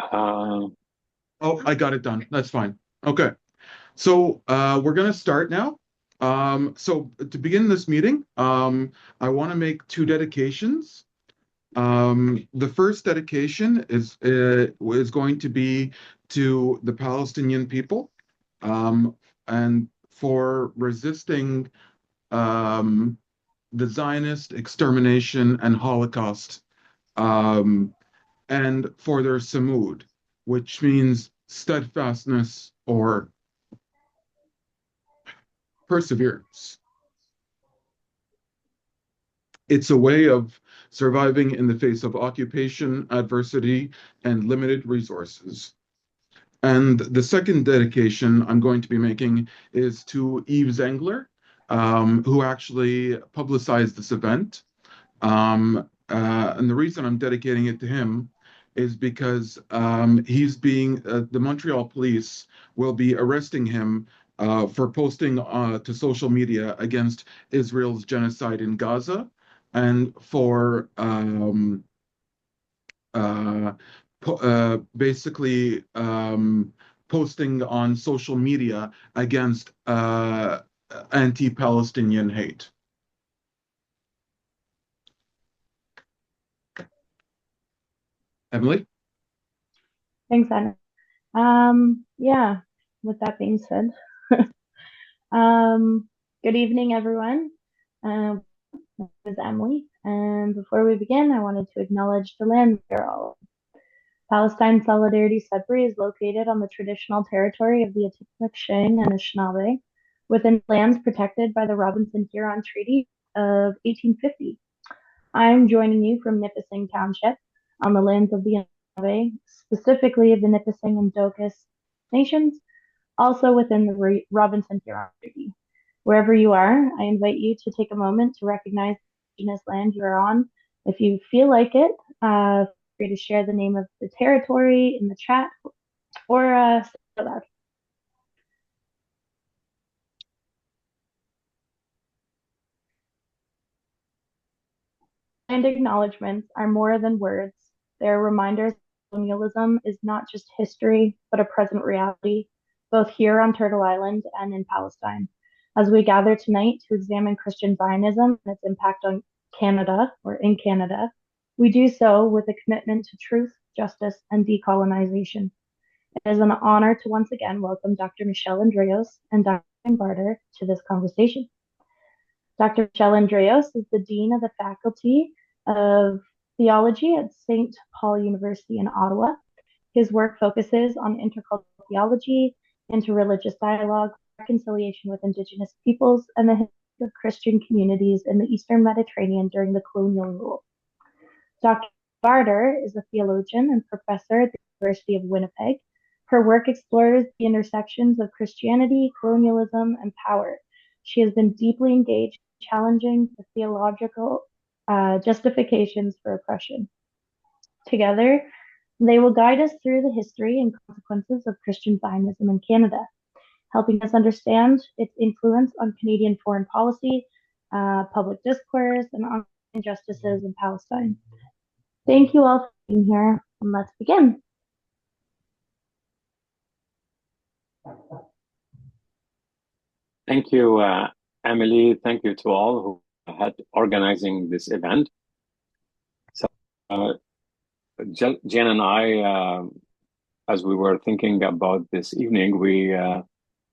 Uh, Oh, I got it done. That's fine. Okay. So we're going to start now. So to begin this meeting, I want to make two dedications. The first dedication is going to be to the Palestinian people, um, and for resisting um, the Zionist extermination and Holocaust, um, and for their samud, which means steadfastness or perseverance. It's a way of surviving in the face of occupation, adversity, and limited resources. And the second dedication I'm going to be making is to Yves Zengler, who actually publicized this event. And the reason I'm dedicating it to him is because the Montreal police will be arresting him for posting to social media against Israel's genocide in Gaza and for uh, basically posting on social media against anti-Palestinian hate. Emily? Thanks, Anna. Yeah, with that being said, good evening, everyone. My name is Emily, and before we begin, I wanted to acknowledge the land we are all on. Palestine Solidarity Sudbury is located on the traditional territory of the Atikomek and Anishinaabe, within lands protected by the Robinson-Huron Treaty of 1850. I'm joining you from Nipissing Township on the lands of the Anishinaabe, specifically the Nipissing and Dokas nations, also within the Robinson-Huron Treaty. Wherever you are, I invite you to take a moment to recognize the indigenous land you are on. If you feel like it, feel free to share the name of the territory in the chat or say it aloud. And acknowledgements are more than words. They are reminders that colonialism is not just history, but a present reality, both here on Turtle Island and in Palestine. As we gather tonight to examine Christian Zionism and its impact on Canada, or in Canada, we do so with a commitment to truth, justice, and decolonization. It is an honor to once again welcome Dr. Michel Andraos and Dr. Barter to this conversation. Dr. Michel Andraos is the Dean of the Faculty of Theology at St. Paul University in Ottawa. His work focuses on intercultural theology, interreligious dialogue, reconciliation with Indigenous peoples, and the history of Christian communities in the Eastern Mediterranean during the colonial rule. Dr. Barter is a theologian and professor at the University of Winnipeg. Her work explores the intersections of Christianity, colonialism, and power. She has been deeply engaged in challenging the theological justifications for oppression. Together, they will guide us through the history and consequences of Christian Zionism in Canada, helping us understand its influence on Canadian foreign policy, public discourse, and on injustices in Palestine. Thank you all for being here, and let's begin. Thank you, Emily. Thank you to all who had organizing this event. So, Jen and I, as we were thinking about this evening, we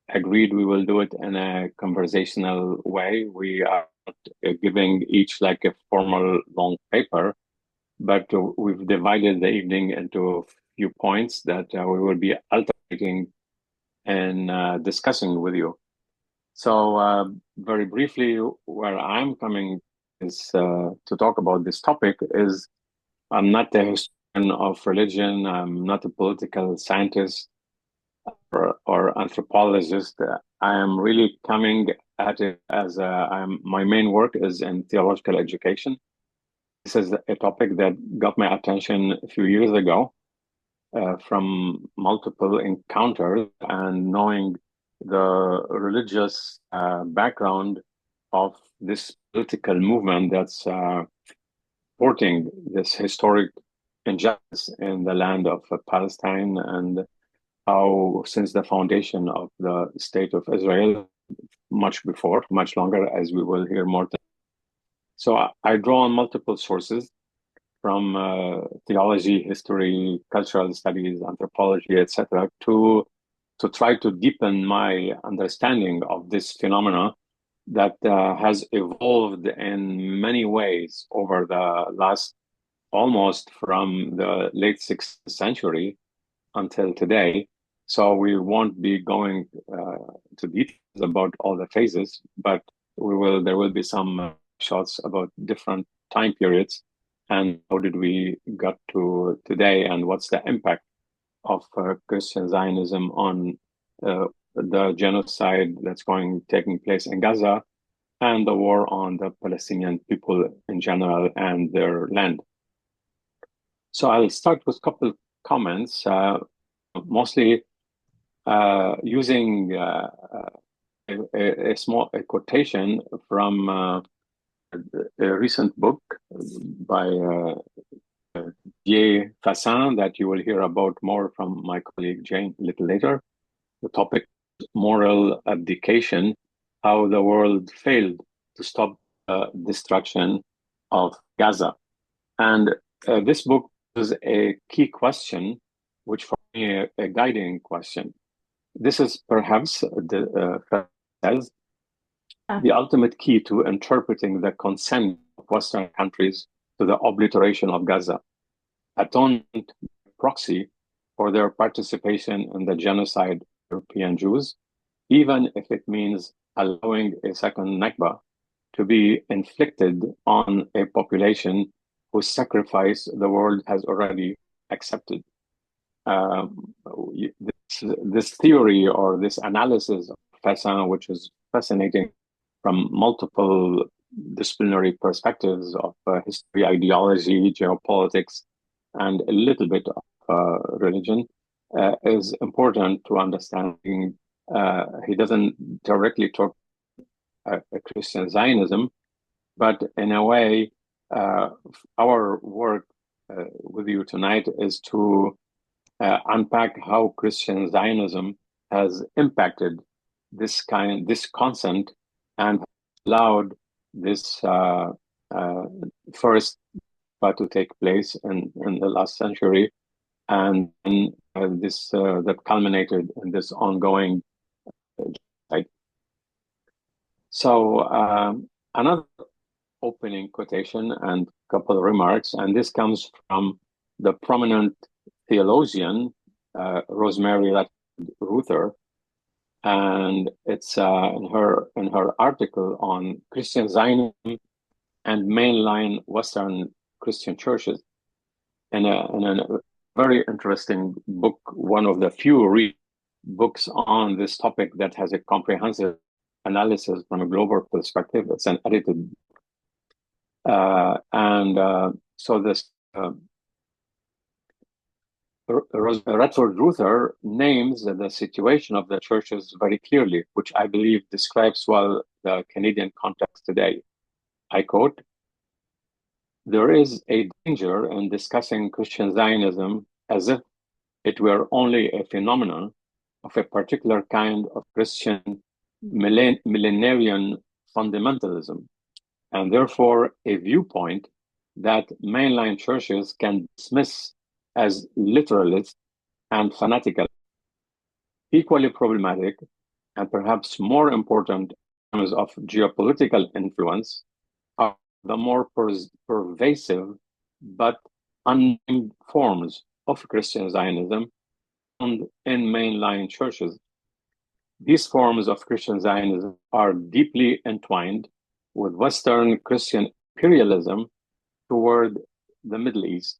agreed we will do it in a conversational way. We are giving each like a formal long paper, but we've divided the evening into a few points that we will be alternating and discussing with you. So very briefly, where I'm coming is to talk about this topic is I'm not a historian of religion. I'm not a political scientist or anthropologist. I am really coming at it as my main work is in theological education. This is a topic that got my attention a few years ago from multiple encounters and knowing the religious background of this political movement that's supporting this historic injustice in the land of Palestine, and how since the foundation of the state of Israel, much longer, as we will hear more. So I draw on multiple sources from theology, history, cultural studies, anthropology, etc., to try to deepen my understanding of this phenomena that has evolved in many ways over the last, almost from the late 6th century until today. So we won't be going to details about all the phases, but there will be some shots about different time periods and how did we got to today, and what's the impact of Christian Zionism on the genocide that's taking place in Gaza, and the war on the Palestinian people in general and their land. So I'll start with a couple of comments, mostly using a small quotation from a recent book by Didier Fassin that you will hear about more from my colleague Jane a little later. The topic is moral abdication, how the world failed to stop destruction of Gaza. And this book is a key question, which for me a guiding question. This is perhaps says the ultimate key to interpreting the consent of Western countries to the obliteration of Gaza, atonement proxy for their participation in the genocide of European Jews, even if it means allowing a second Nakba to be inflicted on a population whose sacrifice the world has already accepted. This theory or this analysis of Fassin, which is fascinating from multiple disciplinary perspectives of history, ideology, geopolitics, and a little bit of religion, is important to understanding. He doesn't directly talk Christian Zionism, but in a way, our work with you tonight is to unpack how Christian Zionism has impacted this consent and allowed this first to take place in the last century, and this that culminated in this ongoing genocide. So another opening quotation and a couple of remarks, and this comes from the prominent theologian Rosemary Ruther, and it's in her article on Christian Zionism and mainline Western Christian churches, in a very interesting book, one of the few books on this topic that has a comprehensive analysis from a global perspective. It's an edited, so this. Radford Ruther names the situation of the churches very clearly, which I believe describes well the Canadian context today. I quote, "There is a danger in discussing Christian Zionism as if it were only a phenomenon of a particular kind of Christian millenarian fundamentalism, and therefore a viewpoint that mainline churches can dismiss as literalist and fanatical. Equally problematic, and perhaps more important in terms of geopolitical influence, are the more pervasive but unnamed forms of Christian Zionism found in mainline churches. These forms of Christian Zionism are deeply entwined with Western Christian imperialism toward the Middle East,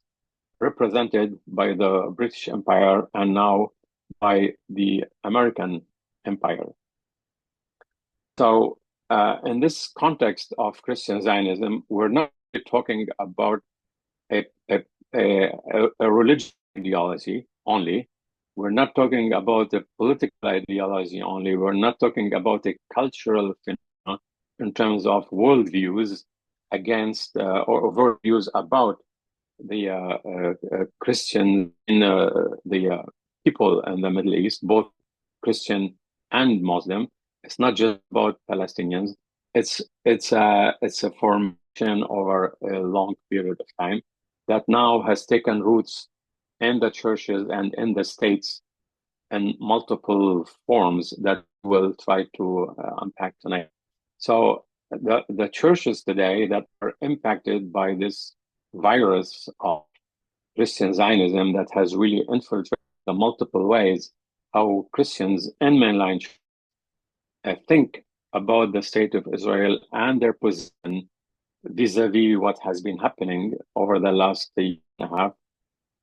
represented by the British Empire and now by the American Empire. So in this context of Christian Zionism, we're not talking about a religious ideology only. We're not talking about a political ideology only. We're not talking about a cultural phenomenon in terms of worldviews against or worldviews about Christian in the people in the Middle East, both Christian and Muslim. It's not just about Palestinians. It's a formation over a long period of time that now has taken roots in the churches and in the states in multiple forms that we'll try to unpack tonight. So the churches today that are impacted by this virus of Christian Zionism that has really infiltrated the multiple ways how Christians in mainline think about the state of Israel and their position vis-a-vis what has been happening over the last year and a half,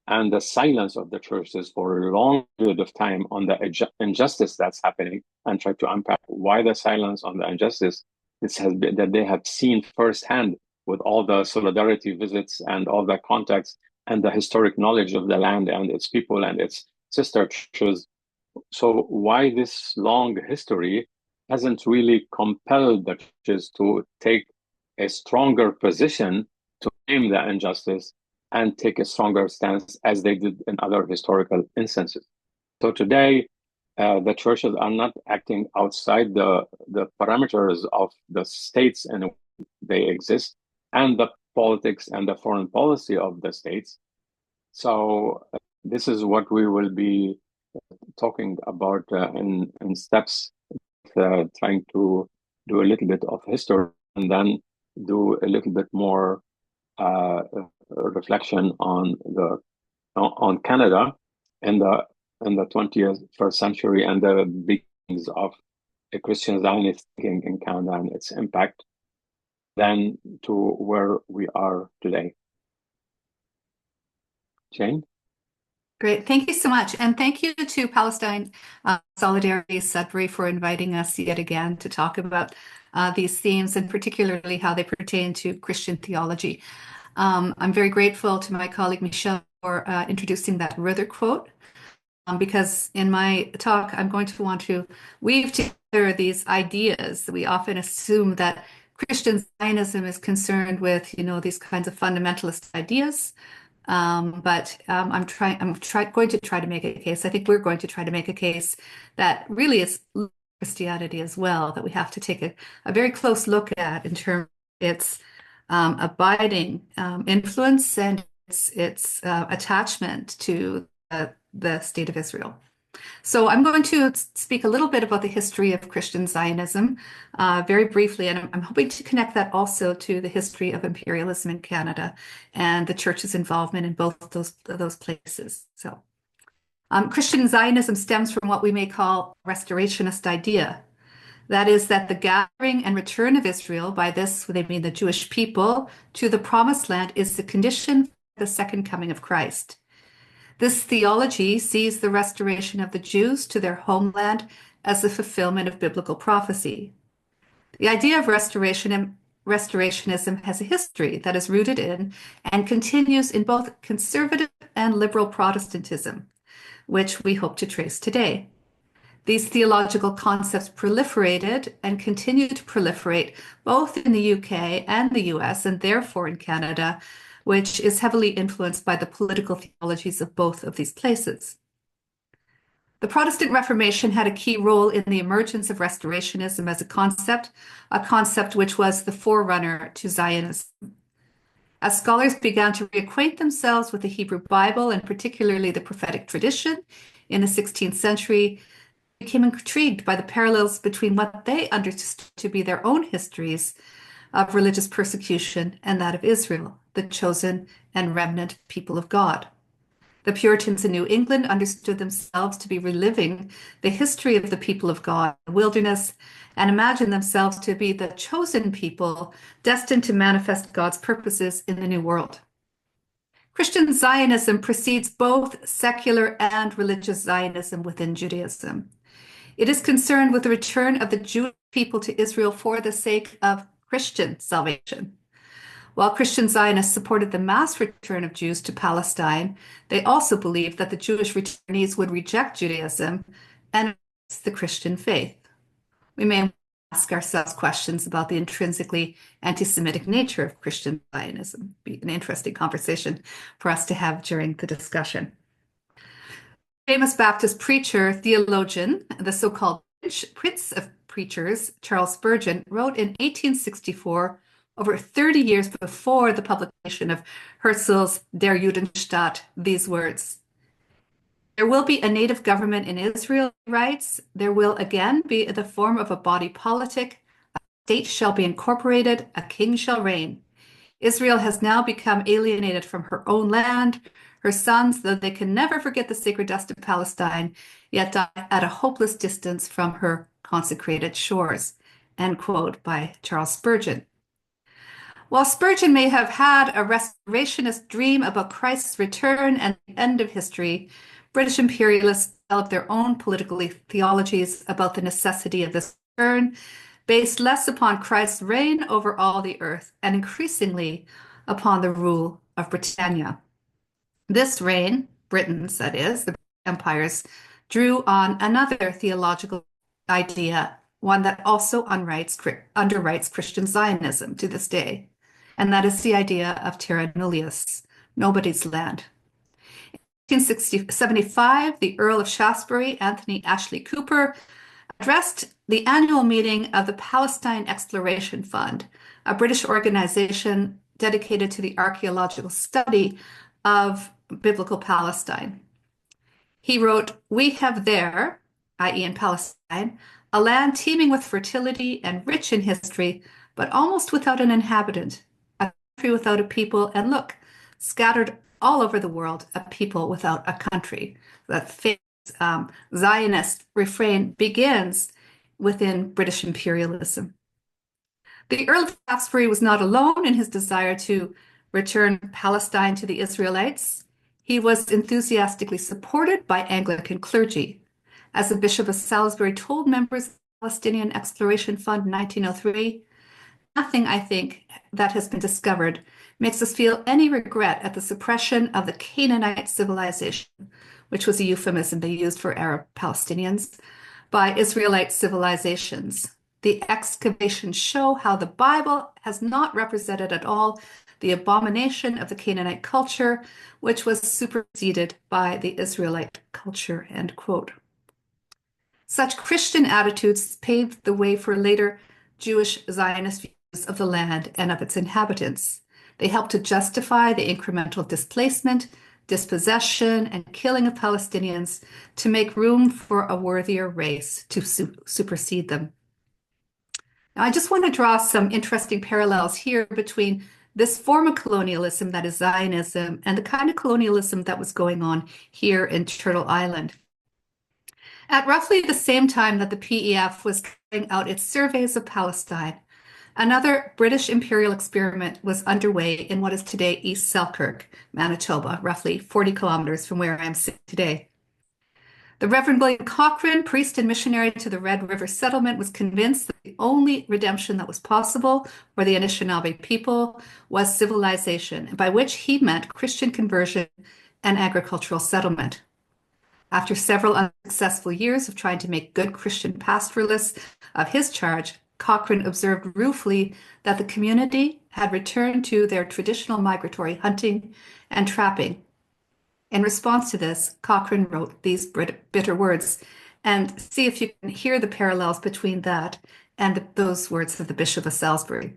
and the silence of the churches for a long period of time on the injustice that's happening, and try to unpack why the silence on the injustice this has been that they have seen firsthand with all the solidarity visits and all the contacts and the historic knowledge of the land and its people and its sister churches. So why this long history hasn't really compelled the churches to take a stronger position to name the injustice and take a stronger stance as they did in other historical instances. So today, the churches are not acting outside the parameters of the states in which they exist and the politics and the foreign policy of the states. So this is what we will be talking about in steps, trying to do a little bit of history and then do a little bit more reflection on Canada in the 21st century and the beginnings of a Christian Zionist thinking in Canada and its impact, then to where we are today. Jane? Great. Thank you so much. And thank you to Palestine Solidarity Sudbury for inviting us yet again to talk about these themes and particularly how they pertain to Christian theology. I'm very grateful to my colleague Michel for introducing that Ruther quote, because in my talk, I'm going to want to weave together these ideas. We often assume that Christian Zionism is concerned with, these kinds of fundamentalist ideas. But I'm going to try to make a case. I think we're going to try to make a case that really is Christianity as well, that we have to take a very close look at in terms of its abiding influence and its attachment to the state of Israel. So I'm going to speak a little bit about the history of Christian Zionism very briefly, and I'm hoping to connect that also to the history of imperialism in Canada and the church's involvement in both those places. So Christian Zionism stems from what we may call a restorationist idea. That is that the gathering and return of Israel, by this they mean the Jewish people, to the promised land is the condition for the second coming of Christ. This theology sees the restoration of the Jews to their homeland as the fulfillment of biblical prophecy. The idea of restorationism has a history that is rooted in and continues in both conservative and liberal Protestantism, which we hope to trace today. These theological concepts proliferated and continue to proliferate both in the UK and the US, and therefore in Canada, which is heavily influenced by the political theologies of both of these places. The Protestant Reformation had a key role in the emergence of restorationism as a concept which was the forerunner to Zionism. As scholars began to reacquaint themselves with the Hebrew Bible, and particularly the prophetic tradition in the 16th century, they became intrigued by the parallels between what they understood to be their own histories of religious persecution and that of Israel, the chosen and remnant people of God. The Puritans in New England understood themselves to be reliving the history of the people of God in the wilderness and imagined themselves to be the chosen people destined to manifest God's purposes in the New World. Christian Zionism precedes both secular and religious Zionism within Judaism. It is concerned with the return of the Jewish people to Israel for the sake of Christian salvation. While Christian Zionists supported the mass return of Jews to Palestine, they also believed that the Jewish returnees would reject Judaism and embrace the Christian faith. We may ask ourselves questions about the intrinsically anti-Semitic nature of Christian Zionism. Be an interesting conversation for us to have during the discussion. Famous Baptist preacher, theologian, the so-called Prince of Preachers, Charles Spurgeon, wrote in 1864, over 30 years before the publication of Herzl's Der Judenstaat, these words: "There will be a native government in Israel," he writes. "There will again be the form of a body politic. A state shall be incorporated. A king shall reign. Israel has now become alienated from her own land. Her sons, though they can never forget the sacred dust of Palestine, yet die at a hopeless distance from her consecrated shores." End quote by Charles Spurgeon. While Spurgeon may have had a restorationist dream about Christ's return and the end of history, British imperialists developed their own political theologies about the necessity of this return, based less upon Christ's reign over all the earth and increasingly upon the rule of Britannia. This reign, Britain's that is, the empires, drew on another theological idea, one that also underwrites Christian Zionism to this day, and that is the idea of terra nullius, nobody's land. In 1875, the Earl of Shaftesbury, Anthony Ashley Cooper, addressed the annual meeting of the Palestine Exploration Fund, a British organization dedicated to the archaeological study of biblical Palestine. He wrote, "We have there," i.e. in Palestine, "a land teeming with fertility and rich in history, but almost without an inhabitant, a country without a people, and look, scattered all over the world, a people without a country." That famous Zionist refrain begins within British imperialism. The Earl of Shaftesbury was not alone in his desire to return Palestine to the Israelites. He was enthusiastically supported by Anglican clergy. As the Bishop of Salisbury told members of the Palestinian Exploration Fund in 1903, "Nothing, I think, that has been discovered makes us feel any regret at the suppression of the Canaanite civilization," which was a euphemism they used for Arab Palestinians, "by Israelite civilizations. The excavations show how the Bible has not represented at all the abomination of the Canaanite culture, which was superseded by the Israelite culture." End quote. Such Christian attitudes paved the way for later Jewish Zionist views of the land and of its inhabitants. They helped to justify the incremental displacement, dispossession, and killing of Palestinians to make room for a worthier race to supersede them. Now, I just want to draw some interesting parallels here between this form of colonialism, that is Zionism, and the kind of colonialism that was going on here in Turtle Island. At roughly the same time that the PEF was carrying out its surveys of Palestine, another British imperial experiment was underway in what is today East Selkirk, Manitoba, roughly 40 kilometers from where I am sitting today. The Reverend William Cochrane, priest and missionary to the Red River settlement, was convinced that the only redemption that was possible for the Anishinaabe people was civilization, by which he meant Christian conversion and agricultural settlement. After several unsuccessful years of trying to make good Christian pastoralists of his charge, Cochrane observed ruefully that the community had returned to their traditional migratory hunting and trapping. In response to this, Cochrane wrote these bitter words, and see if you can hear the parallels between that and those words of the Bishop of Salisbury.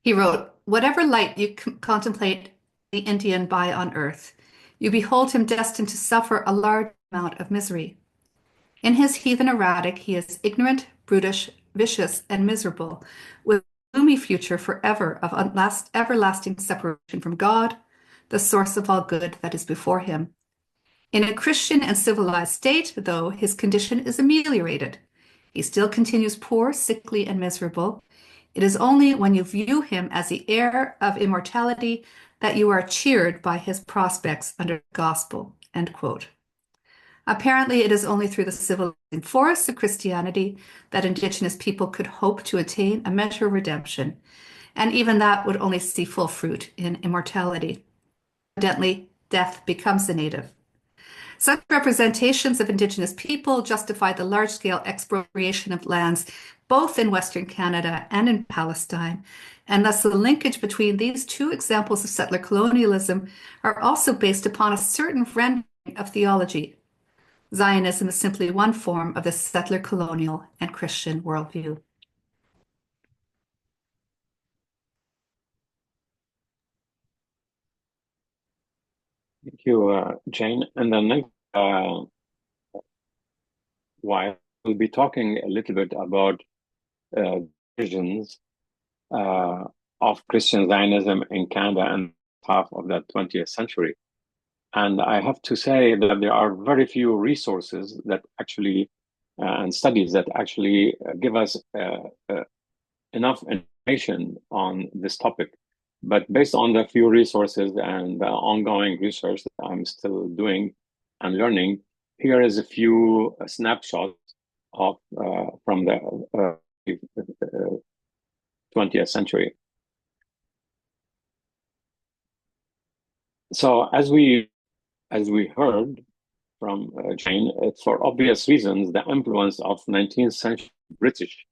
He wrote, "Whatever light you contemplate the Indian by on earth, you behold him destined to suffer a large amount of misery. In his heathen erratic, he is ignorant, brutish, vicious, and miserable, with a gloomy future forever of everlasting separation from God, the source of all good that is before him. In a Christian and civilized state, though, his condition is ameliorated. He still continues poor, sickly, and miserable. It is only when you view him as the heir of immortality that you are cheered by his prospects under the gospel." End quote. Apparently, it is only through the civilizing force of Christianity that indigenous people could hope to attain a measure of redemption, and even that would only see full fruit in immortality. Evidently, death becomes the native. Such representations of Indigenous people justify the large-scale expropriation of lands both in Western Canada and in Palestine, and thus the linkage between these two examples of settler colonialism are also based upon a certain rendering of theology. Zionism is simply one form of the settler colonial and Christian worldview. Thank you, Jane. And the next while we'll be talking a little bit about visions of Christian Zionism in Canada and half of the 20th century. And I have to say that there are very few resources that actually and studies that actually give us enough information on this topic. But based on the few resources and the ongoing research that I'm still doing and learning, here is a few snapshots of from the 20th century. So as we heard from Jane, it's for obvious reasons the influence of 19th century British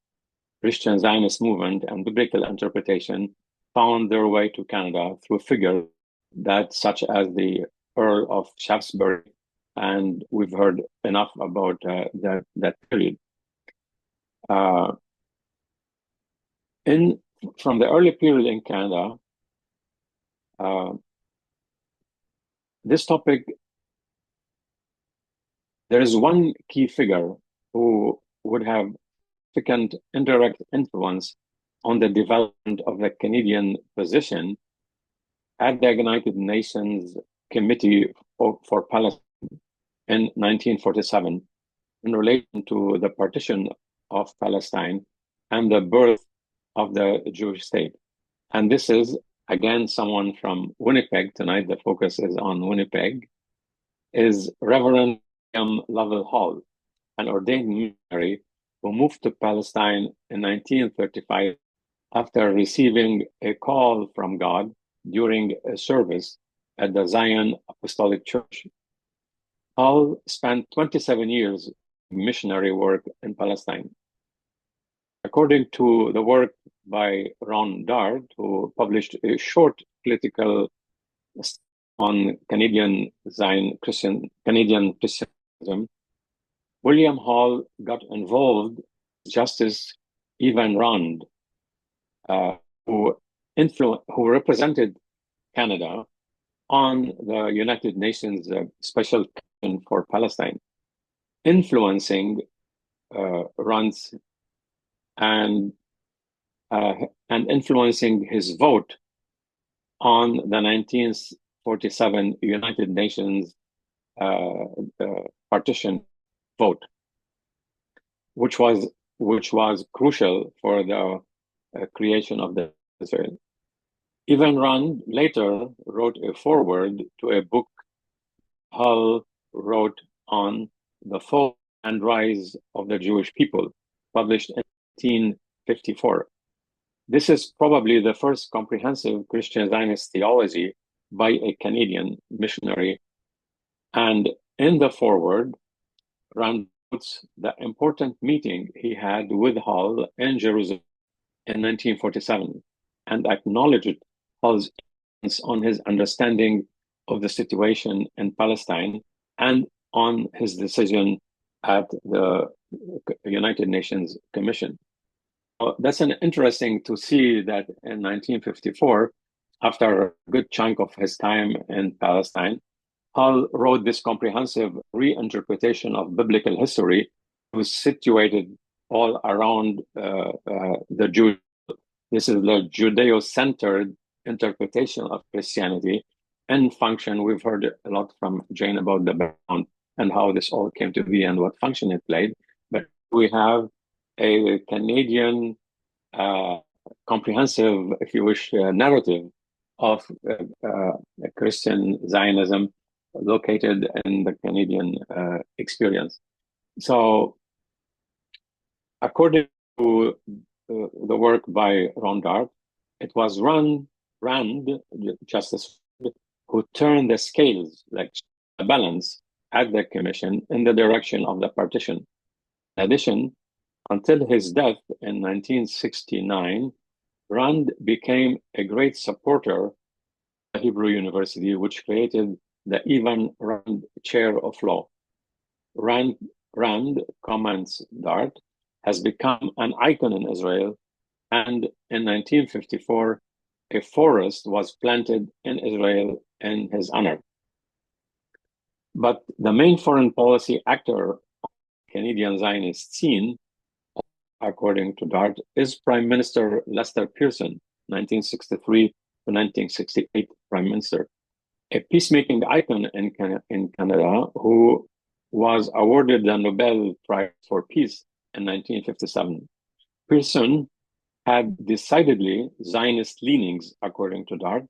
Christian Zionist movement and biblical interpretation found their way to Canada through figures that, such as the Earl of Shaftesbury, and we've heard enough about that period. From the early period in Canada, this topic, there is one key figure who would have significant indirect influence on the development of the Canadian position at the United Nations Committee for Palestine in 1947 in relation to the partition of Palestine and the birth of the Jewish state. And this is, again, someone from Winnipeg. Tonight, the focus is on Winnipeg, is Reverend William Lovell Hall, an ordained missionary who moved to Palestine in 1935 after receiving a call from God during a service at the Zion Apostolic Church. Hall spent 27 years missionary work in Palestine. According to the work by Ron Dart, who published a short political on Canadian Christianism, William Hall got involved with Justice Evan Rand, who represented Canada on the United Nations Special Commission for Palestine, influencing Rand's and influencing his vote on the 1947 United Nations partition vote, which was crucial for the creation of the Israel. Evan Rand later wrote a foreword to a book Hull wrote on the fall and rise of the Jewish people, published in 1954. This is probably the first comprehensive Christian Zionist theology by a Canadian missionary. And in the foreword, Rand notes the important meeting he had with Hull in Jerusalem in 1947 and acknowledged Hull's influence on his understanding of the situation in Palestine and on his decision at the United Nations Commission. That's interesting to see that in 1954, after a good chunk of his time in Palestine, Hull wrote this comprehensive reinterpretation of biblical history. It was situated all around the Jew. This is the Judeo-centered interpretation of Christianity and function. We've heard a lot from Jane about the background and how this all came to be and what function it played. But we have a Canadian comprehensive, if you wish, narrative of Christian Zionism located in the Canadian experience. So according to the work by Ron Dart, it was Rand, Justice, who turned the scales, like a balance, at the commission in the direction of the partition. In addition, until his death in 1969, Rand became a great supporter of the Hebrew University, which created the Ivan Rand Chair of Law. Rand, comments Dart, has become an icon in Israel, and in 1954, a forest was planted in Israel in his honor. But the main foreign policy actor on the Canadian Zionist scene, according to Dart, is Prime Minister Lester Pearson, 1963 to 1968 Prime Minister, a peacemaking icon in Canada who was awarded the Nobel Prize for Peace in 1957. Pearson had decidedly Zionist leanings, according to Dart,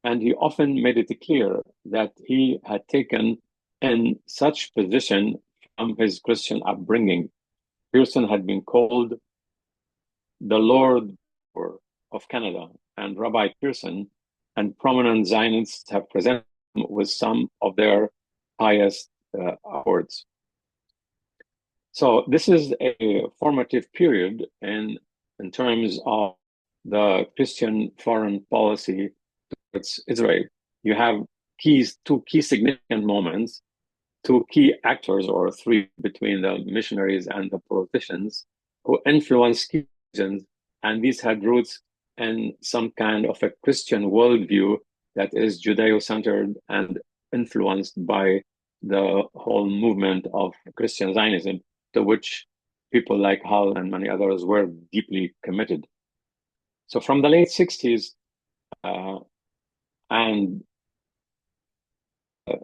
and he often made it clear that he had taken in such position from his Christian upbringing. Pearson had been called the Lord of Canada, and Rabbi Pearson and prominent Zionists have presented him with some of their highest awards. So this is a formative period in terms of the Christian foreign policy towards Israel. You have two key significant moments, two key actors, or three, between the missionaries and the politicians who influenced key regions, and these had roots in some kind of a Christian worldview that is Judeo-centered and influenced by the whole movement of Christian Zionism, to which people like Hull and many others were deeply committed. So from the late 60s and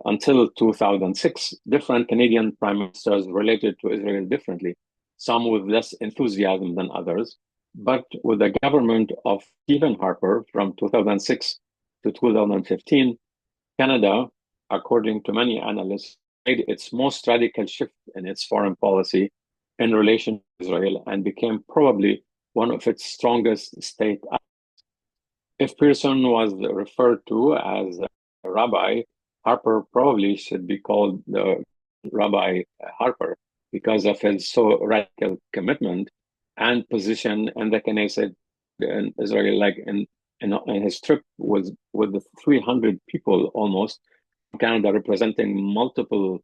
until 2006, different Canadian prime ministers related to Israel differently, some with less enthusiasm than others. But with the government of Stephen Harper from 2006 to 2015, Canada, according to many analysts, made its most radical shift in its foreign policy in relation to Israel and became probably one of its strongest state actors. If Pearson was referred to as a rabbi, Harper probably should be called the Rabbi Harper because of his so radical commitment and position in the Knesset in Israel, like in his trip with the 300 people almost from Canada representing multiple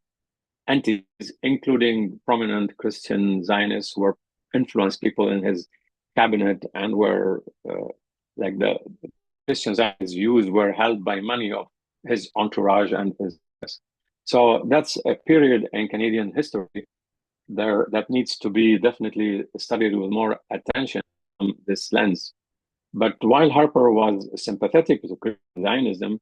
entities, including prominent Christian Zionists who were influenced people in his cabinet and were like the Christian Zionist views were held by many of his entourage and his. So that's a period in Canadian history there that needs to be definitely studied with more attention from this lens. But while Harper was sympathetic to Christian Zionism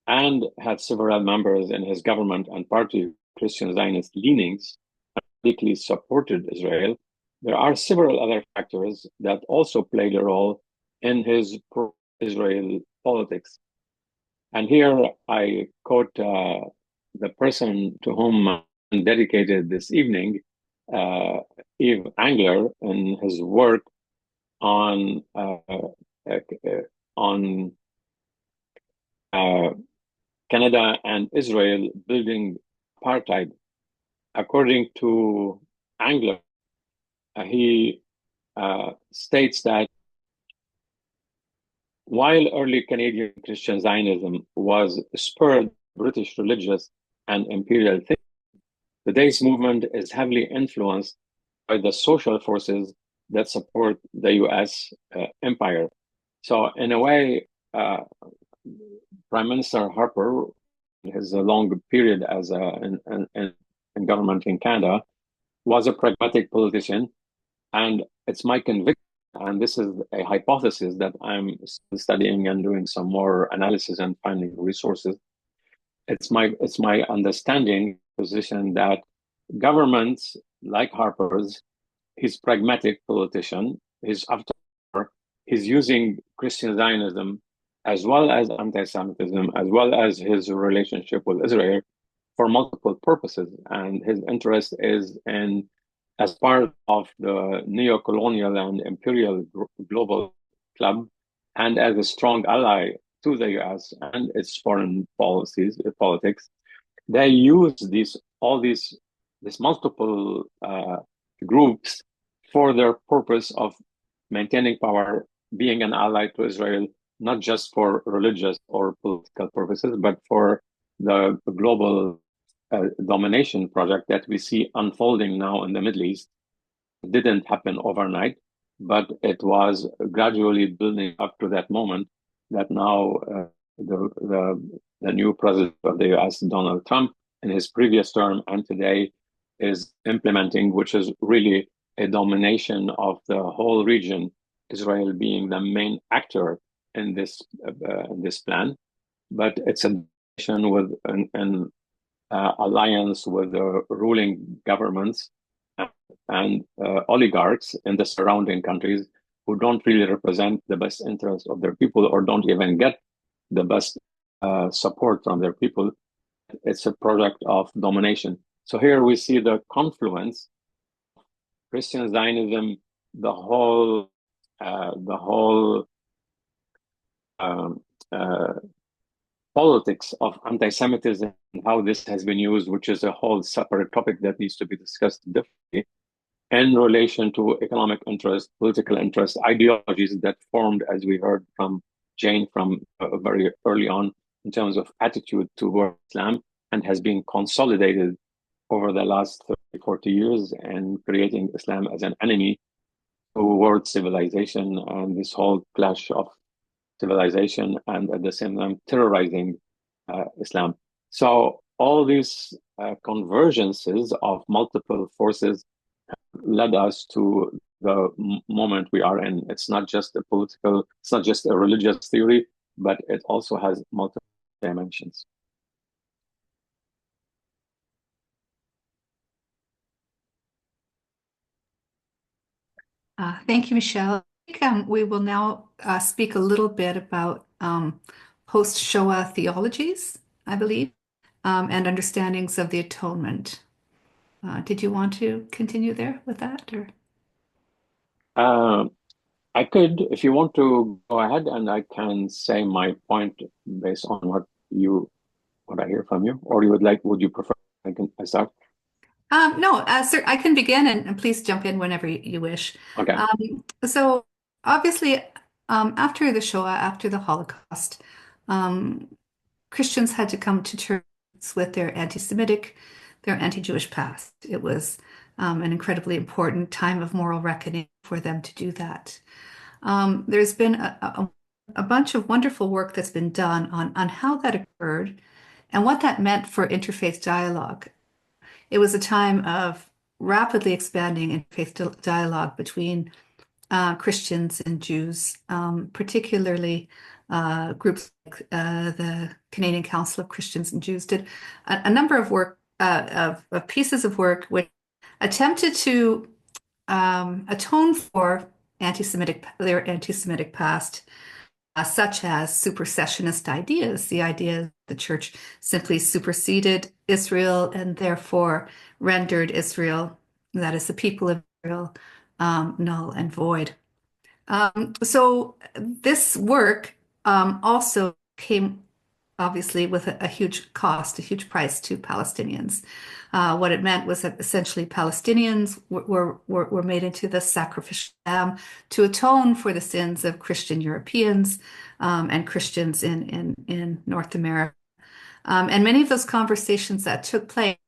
and had several members in his government and party Christian Zionist leanings and deeply supported Israel, there are several other factors that also played a role in his pro-Israel politics. And here I quote the person to whom I dedicated this evening, Yves Angler, in his work on Canada and Israel building apartheid. According to Angler, he states that while early Canadian Christian Zionism was spurred British religious and imperial thinking, today's movement is heavily influenced by the social forces that support the U.S. empire. So in a way, Prime Minister Harper, his long period as in government in Canada, was a pragmatic politician, and it's my conviction, and this is a hypothesis that I'm still studying and doing some more analysis and finding resources. It's my understanding position that governments like Harper's, he's pragmatic politician. He's using Christian Zionism as well as anti-Semitism, as well as his relationship with Israel for multiple purposes. And his interest is in, as part of the neo-colonial and imperial global club, and as a strong ally to the US and its foreign politics, they use these all these multiple groups for their purpose of maintaining power, being an ally to Israel, not just for religious or political purposes, but for the global domination project that we see unfolding now in the Middle East. It didn't happen overnight, but it was gradually building up to that moment that now the new president of the US, Donald Trump, in his previous term and today is implementing, which is really a domination of the whole region, Israel being the main actor in this plan. But it's a domination with an alliance with the ruling governments and oligarchs in the surrounding countries who don't really represent the best interests of their people or don't even get the best support from their people. It's a product of domination. So here we see the confluence, Christian Zionism, the whole politics of anti-Semitism and how this has been used, which is a whole separate topic that needs to be discussed differently, in relation to economic interest, political interest, ideologies that formed, as we heard from Jane from very early on, in terms of attitude toward Islam, and has been consolidated over the last 30, 40 years and creating Islam as an enemy toward civilization and this whole clash of civilization and at the same time terrorizing Islam. So all these convergences of multiple forces led us to the moment we are in. It's not just a political, it's not just a religious theory, but it also has multiple dimensions. Thank you, Michel. I think we will now speak a little bit about post-Shoah theologies, I believe, and understandings of the atonement. Did you want to continue there with that, or? I could, if you want to go ahead, and I can say my point based on what I hear from you, or would you prefer I start? No, sir, I can begin, and please jump in whenever you wish. Okay. So obviously, after the Shoah, after the Holocaust, Christians had to come to terms with their anti-Semitic, their anti-Jewish past. It was an incredibly important time of moral reckoning for them to do that. There's been a bunch of wonderful work that's been done on how that occurred and what that meant for interfaith dialogue. It was a time of rapidly expanding interfaith dialogue between Christians and Jews, particularly groups like the Canadian Council of Christians and Jews did a number of work of pieces of work which attempted to atone for their anti-Semitic past, such as supersessionist ideas, the idea the church simply superseded Israel and therefore rendered Israel, that is the people of Israel, null and void. So this work also came obviously with a huge cost, a huge price to Palestinians. What it meant was that essentially Palestinians were made into the sacrificial lamb to atone for the sins of Christian Europeans and Christians in North America. And many of those conversations that took place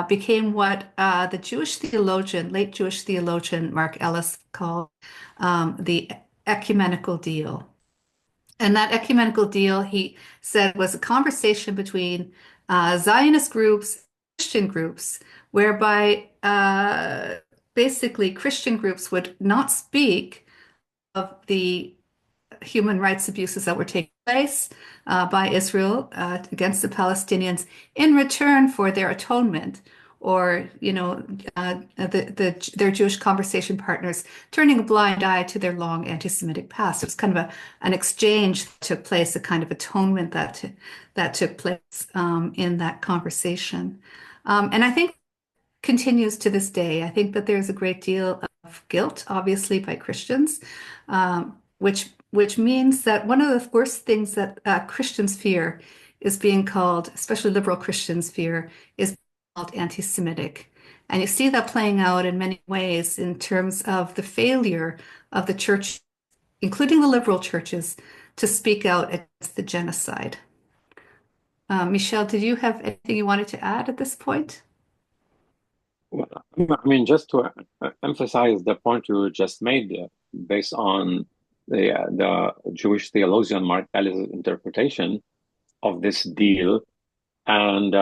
became what the late Jewish theologian Mark Ellis called the ecumenical deal. And that ecumenical deal, he said, was a conversation between Zionist groups, Christian groups, whereby basically Christian groups would not speak of the human rights abuses that were taking place by Israel against the Palestinians in return for their atonement, or their Jewish conversation partners turning a blind eye to their long anti-Semitic past. It was kind of an exchange that took place, a kind of atonement that took place in that conversation, and I think continues to this day. I think that there's a great deal of guilt, obviously, by Christians, which means that one of the worst things that Christians fear is being called, especially liberal Christians fear, is called anti-Semitic. And you see that playing out in many ways in terms of the failure of the church, including the liberal churches, to speak out against the genocide. Michel, did you have anything you wanted to add at this point? Well, I mean, just to emphasize the point you just made, based on the Jewish theologian Mark Ellis' interpretation of this deal, and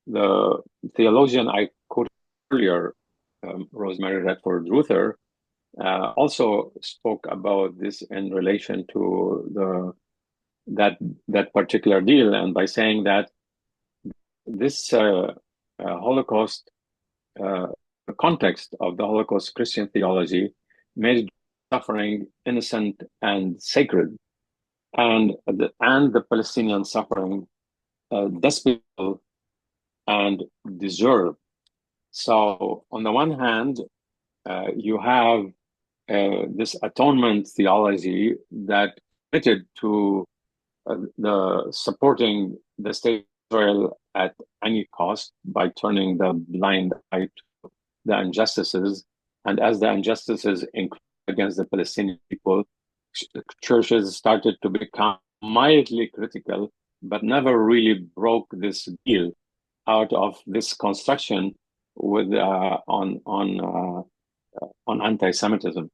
the theologian I quoted earlier, Rosemary Redford Ruther, also spoke about this in relation to that particular deal, and by saying that this Holocaust, the context of the Holocaust Christian theology made suffering innocent and sacred, and the Palestinian suffering despicable and deserved. So on the one hand, you have this atonement theology that committed to the supporting the state of Israel at any cost by turning the blind eye to the injustices. And as the injustices increased against the Palestinian people, churches started to become mildly critical, but never really broke this deal out of this construction with on anti-Semitism.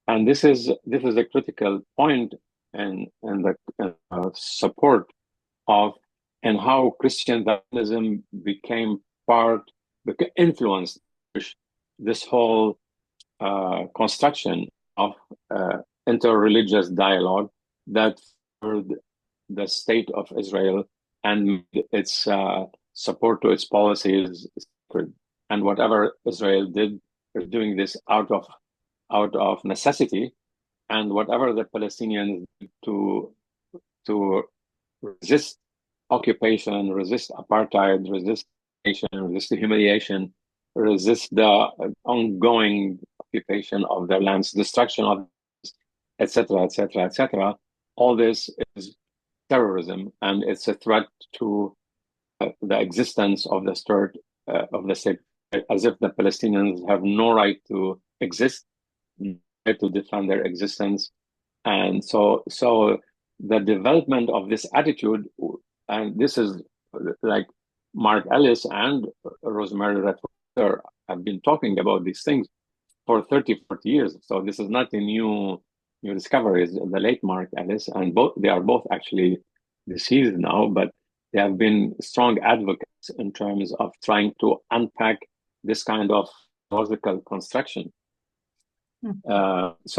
And this is a critical point in the support of and how Christian Zionism became influenced this whole construction of interreligious dialogue that furthered the state of Israel and its support to its policies sacred. And whatever Israel did, is doing this out of necessity, and whatever the Palestinians did to resist occupation, resist apartheid, resist the humiliation, resist the ongoing occupation of their lands, destruction of, etc., etc., etc. All this is terrorism, and it's a threat to the existence of the state, as if the Palestinians have no right to exist, no right to defend their existence. And so the development of this attitude, and this is like Mark Ellis and Rosemary Redford have been talking about these things for 30, 40 years. So this is not a new discovery. The late Mark Ellis, and they are both actually deceased now, but they have been strong advocates in terms of trying to unpack this kind of logical construction. This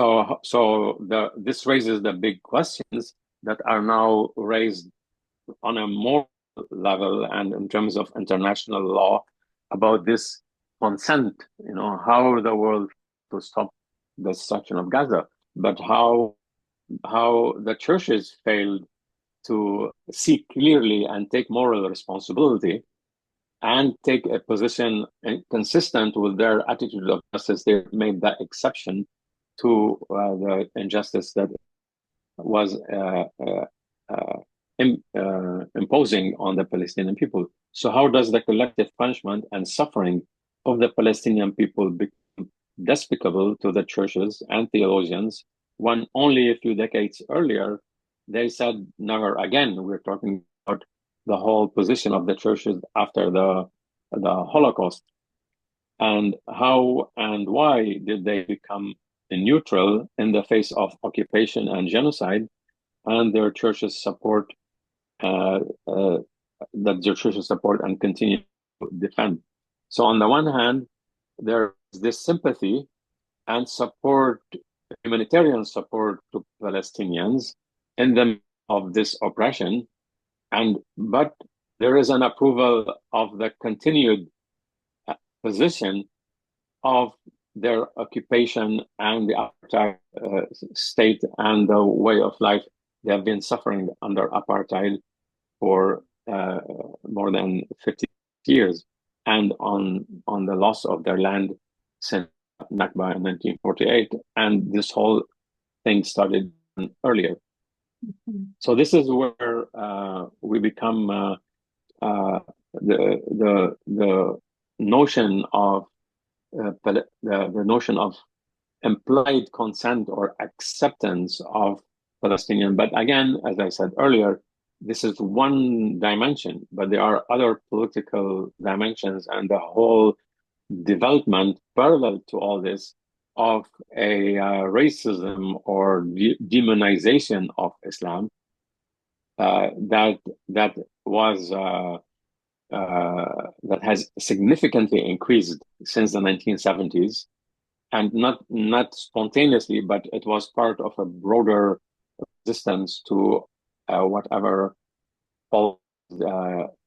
raises the big questions that are now raised on a moral level and in terms of international law about this consent, how the world to stop the destruction of Gaza, but how the churches failed to see clearly and take moral responsibility and take a position consistent with their attitude of justice. They made that exception to the injustice that was imposing on the Palestinian people. So how does the collective punishment and suffering of the Palestinian people become despicable to the churches and theologians when only a few decades earlier they said never again? We're talking about the whole position of the churches after the Holocaust. And how and why did they become neutral in the face of occupation and genocide, and their churches support and continue to defend? So on the one hand, there is this sympathy and support, humanitarian support to Palestinians in the midst of this oppression, but there is an approval of the continued position of their occupation and the apartheid state and the way of life they have been suffering under apartheid for more than 50 years, and on the loss of their land since Nakba in 1948, and this whole thing started earlier. So this is where we become the notion of the notion of implied consent or acceptance of Palestinian. But again, as I said earlier, this is one dimension, but there are other political dimensions, and the whole development parallel to all this of a racism or demonization of Islam that was that has significantly increased since the 1970s, and not spontaneously, but it was part of a broader resistance to whatever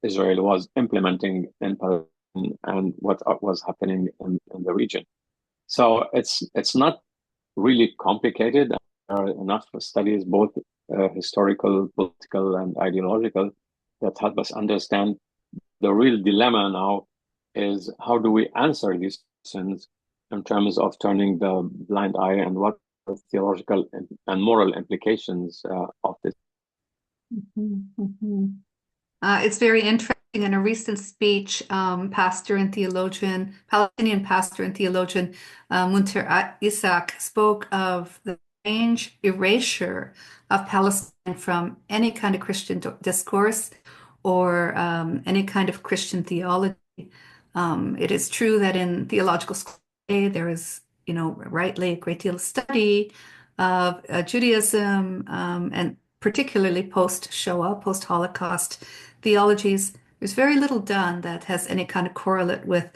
Israel was implementing in Palestine and what was happening in the region. So it's not really complicated. There are enough studies, both historical, political, and ideological, that help us understand the real dilemma now is how do we answer these questions in terms of turning the blind eye, and what are the theological and moral implications of this. It's very interesting. In a recent speech, Palestinian pastor and theologian Munter Isaac spoke of the strange erasure of Palestine from any kind of Christian discourse or any kind of Christian theology. It is true that in theological school there is, rightly a great deal of study of Judaism and particularly post-Shoah, post-Holocaust theologies. There's very little done that has any kind of correlate with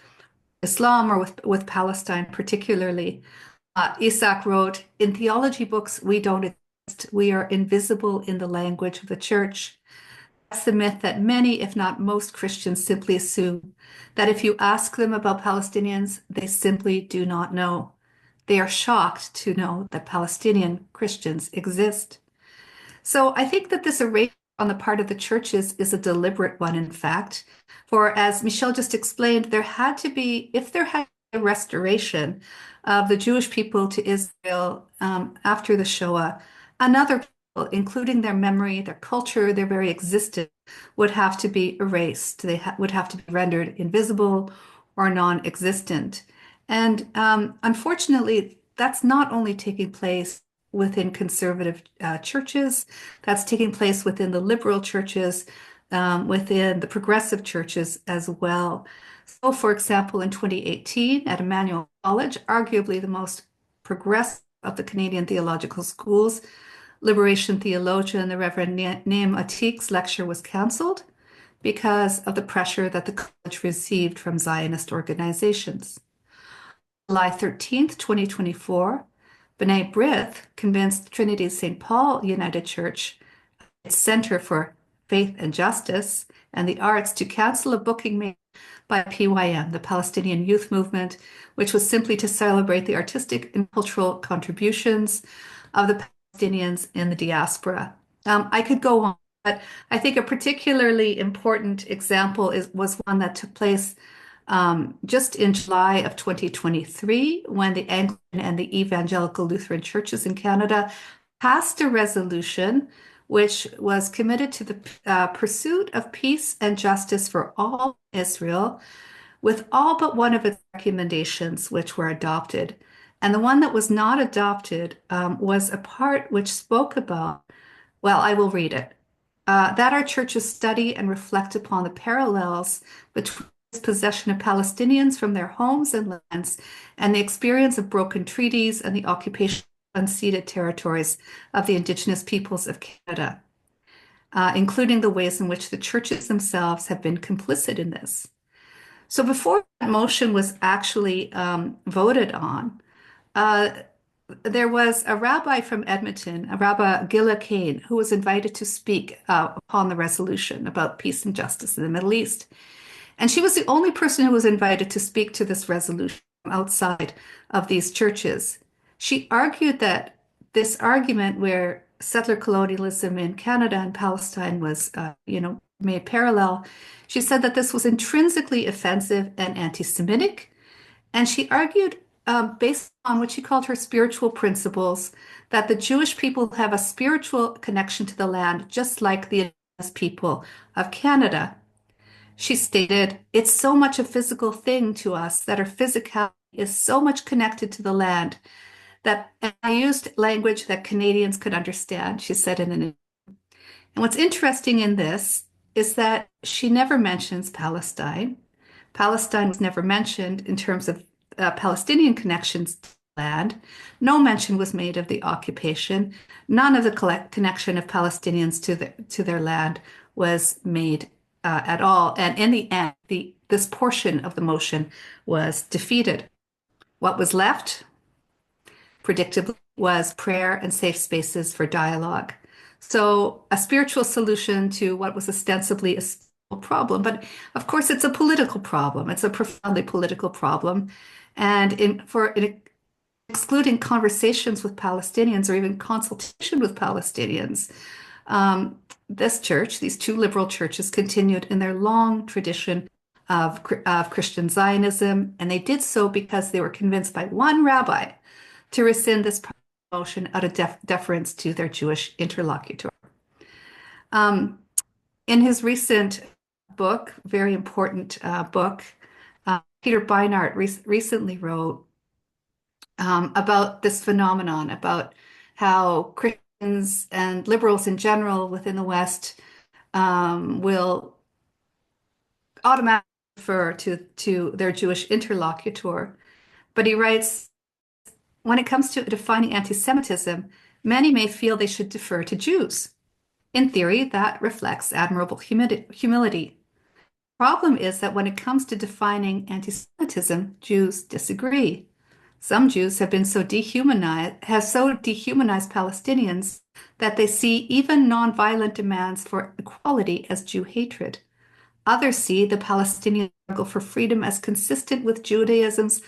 Islam or with Palestine particularly. Isaac wrote, "In theology books, we don't exist. We are invisible in the language of the church." That's the myth that many, if not most Christians simply assume, that if you ask them about Palestinians, they simply do not know. They are shocked to know that Palestinian Christians exist. So I think that this erasure on the part of the churches is a deliberate one, in fact. For as Michel just explained, there had to be, if there had been a restoration of the Jewish people to Israel after the Shoah, another people, including their memory, their culture, their very existence, would have to be erased. They would have to be rendered invisible or non-existent. And unfortunately, that's not only taking place within conservative churches, that's taking place within the liberal churches, within the progressive churches as well. So, for example, in 2018 at Emmanuel College, arguably the most progressive of the Canadian theological schools, liberation theologian, the Reverend Naim Atik's lecture was canceled because of the pressure that the college received from Zionist organizations. July 13th, 2024, B'nai B'rith convinced Trinity St. Paul United Church, its Center for Faith and Justice and the Arts, to cancel a booking made by PYM, the Palestinian Youth Movement, which was simply to celebrate the artistic and cultural contributions of the Palestinians in the diaspora. I could go on, but I think a particularly important example was one that took place just in July of 2023, when the Anglican and the Evangelical Lutheran churches in Canada passed a resolution which was committed to the pursuit of peace and justice for all Israel, with all but one of its recommendations which were adopted. And the one that was not adopted was a part which spoke about, well, I will read it, that our churches study and reflect upon the parallels between possession of Palestinians from their homes and lands, and the experience of broken treaties and the occupation of unceded territories of the Indigenous peoples of Canada, including the ways in which the churches themselves have been complicit in this. So before that motion was actually voted on, there was a rabbi from Edmonton, a Rabbi Gila Kane, who was invited to speak upon the resolution about peace and justice in the Middle East. And she was the only person who was invited to speak to this resolution outside of these churches. She argued that this argument where settler colonialism in Canada and Palestine was, made parallel, she said that this was intrinsically offensive and anti-Semitic. And she argued, based on what she called her spiritual principles, that the Jewish people have a spiritual connection to the land, just like the Indigenous people of Canada. She stated, "It's so much a physical thing to us that our physicality is so much connected to the land that," and I used language that Canadians could understand, she said in an interview. And what's interesting in this is that she never mentions Palestine. Palestine was never mentioned in terms of Palestinian connections to land. No mention was made of the occupation. None of the connection of Palestinians to their land was made at all. And in the end, this portion of the motion was defeated. What was left, predictably, was prayer and safe spaces for dialogue. So a spiritual solution to what was ostensibly a problem, but of course it's a political problem. It's a profoundly political problem. And in excluding conversations with Palestinians or even consultation with Palestinians, this church, these two liberal churches, continued in their long tradition of Christian Zionism, and they did so because they were convinced by one rabbi to rescind this motion out of deference to their Jewish interlocutor. In his recent book, very important book, Peter Beinart recently wrote about this phenomenon, about how Christians and liberals in general within the West will automatically refer to their Jewish interlocutor. But he writes, when it comes to defining anti-Semitism, many may feel they should defer to Jews. In theory, that reflects admirable humility. The problem is that when it comes to defining anti-Semitism, Jews disagree. Some Jews have so dehumanized Palestinians that they see even nonviolent demands for equality as Jew hatred. Others see the Palestinian struggle for freedom as consistent with Judaism's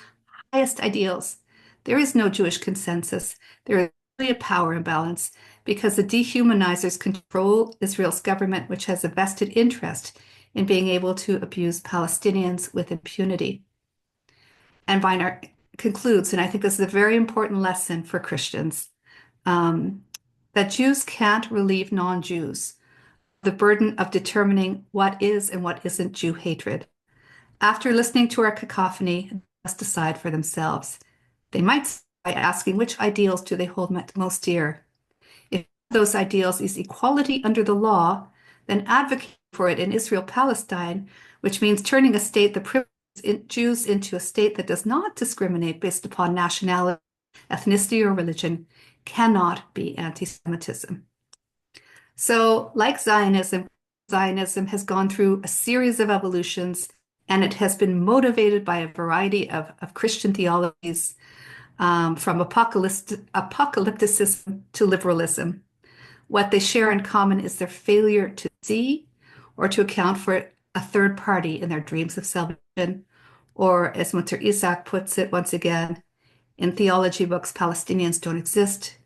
highest ideals. There is no Jewish consensus. There is really a power imbalance because the dehumanizers control Israel's government, which has a vested interest in being able to abuse Palestinians with impunity. And Weiner concludes, and I think this is a very important lesson for Christians, that Jews can't relieve non-Jews the burden of determining what is and what isn't Jew hatred. After listening to our cacophony, they must decide for themselves. They might start by asking which ideals do they hold most dear. If those ideals is equality under the law, then advocate for it in Israel-Palestine, which means turning a state that privileges Jews into a state that does not discriminate based upon nationality, ethnicity, or religion, cannot be anti-Semitism. So, like Zionism, Zionism has gone through a series of evolutions, and it has been motivated by a variety of Christian theologies, from apocalypticism to liberalism. What they share in common is their failure to see or to account for a third party in their dreams of salvation, or as Mutter Isaac puts it once again, in theology books, Palestinians don't exist.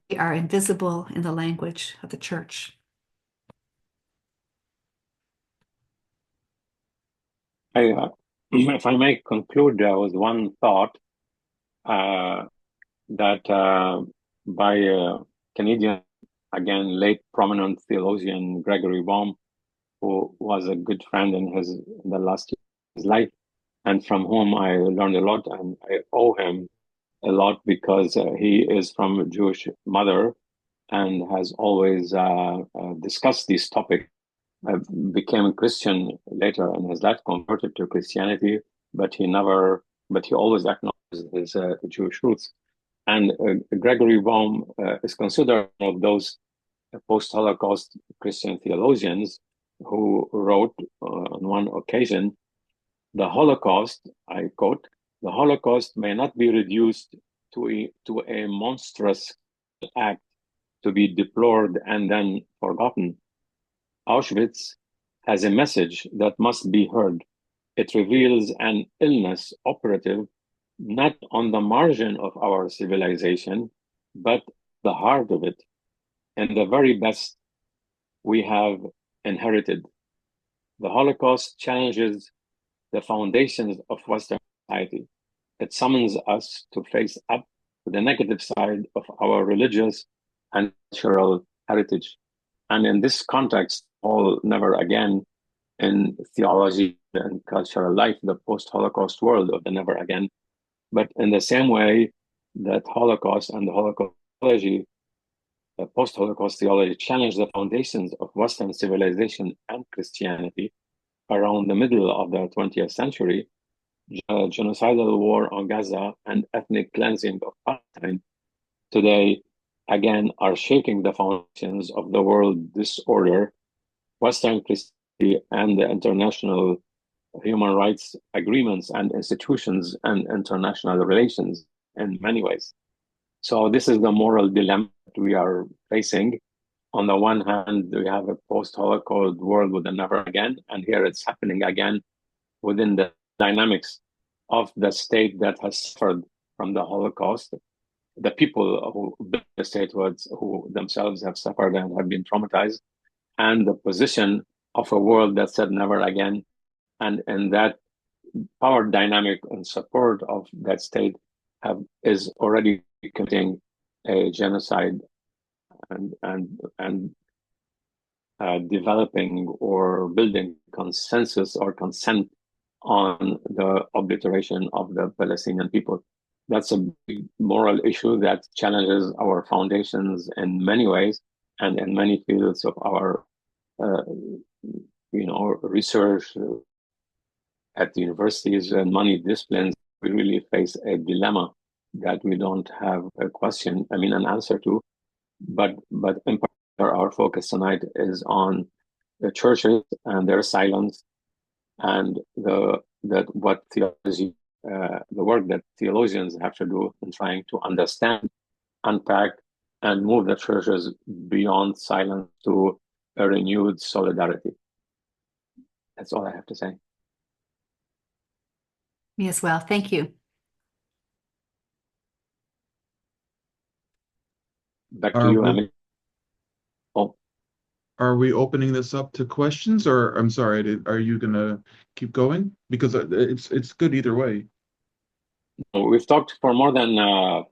We are invisible in the language of the church. If I may conclude with one thought that by Canadian, again, late prominent theologian Gregory Baum, who was a good friend in the last year of his life, and from whom I learned a lot, and I owe him a lot because he is from a Jewish mother and has always discussed these topics. Became a Christian later in his life, converted to Christianity, but he always acknowledged his Jewish roots. And Gregory Baum is considered one of those post-Holocaust Christian theologians who wrote on one occasion, "The Holocaust," I quote, "the Holocaust may not be reduced to a monstrous act to be deplored and then forgotten. Auschwitz has a message that must be heard. It reveals an illness operative not on the margin of our civilization, but the heart of it, and the very best we have inherited. The Holocaust challenges the foundations of Western society. It summons us to face up to the negative side of our religious and cultural heritage. And in this context, Paul never again in theology and cultural life, the post-Holocaust world of the never again. But in the same way that Holocaust and the Holocaust theology, the post-Holocaust theology challenged the foundations of Western civilization and Christianity around the middle of the 20th century, genocidal war on Gaza and ethnic cleansing of Palestine today, again, are shaking the foundations of the world disorder, Western Christianity, and the international human rights agreements and institutions and international relations in many ways. So this is the moral dilemma that we are facing. On the one hand, we have a post-Holocaust world with a never again, and here it's happening again within the dynamics of the state that has suffered from the Holocaust. The people who built the statehoods, who themselves have suffered and have been traumatized, and the position of a world that said never again, and that power dynamic and support of that state is already committing a genocide and developing or building consensus or consent on the obliteration of the Palestinian people. That's a big moral issue that challenges our foundations in many ways and in many fields of our, research at the universities and many disciplines. We really face a dilemma that we don't have an answer to. But in particular, our focus tonight is on the churches and their silence and the work that theologians have to do in trying to understand, unpack, and move the churches beyond silence to a renewed solidarity. That's all I have to say. Me as well. Thank you. Back to you, Emily. Are we opening this up to questions, or I'm sorry, are you gonna keep going? Because it's good either way. We've talked for more than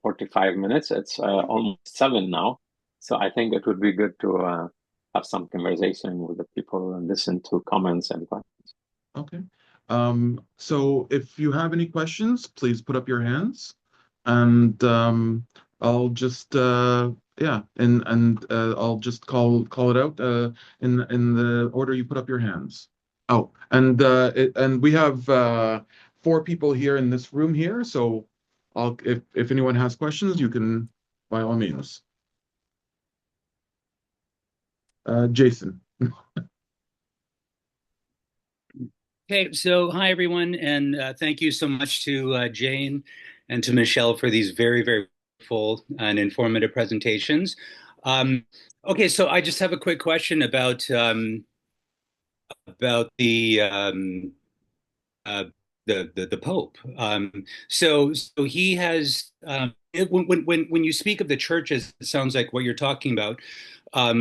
45 minutes. It's almost 7 now. So I think it would be good to have some conversation with the people and listen to comments and questions. Okay. So if you have any questions, please put up your hands, and I'll just I'll just call it out in the order you put up your hands. Oh, and we have 4 people here in this room here, so if anyone has questions, you can by all means. Jason. Okay, so hi everyone, and thank you so much to Jane and to Michelle for these very, very full and informative presentations. Okay, so I just have a quick question about the Pope. So he has when you speak of the churches, it sounds like what you're talking about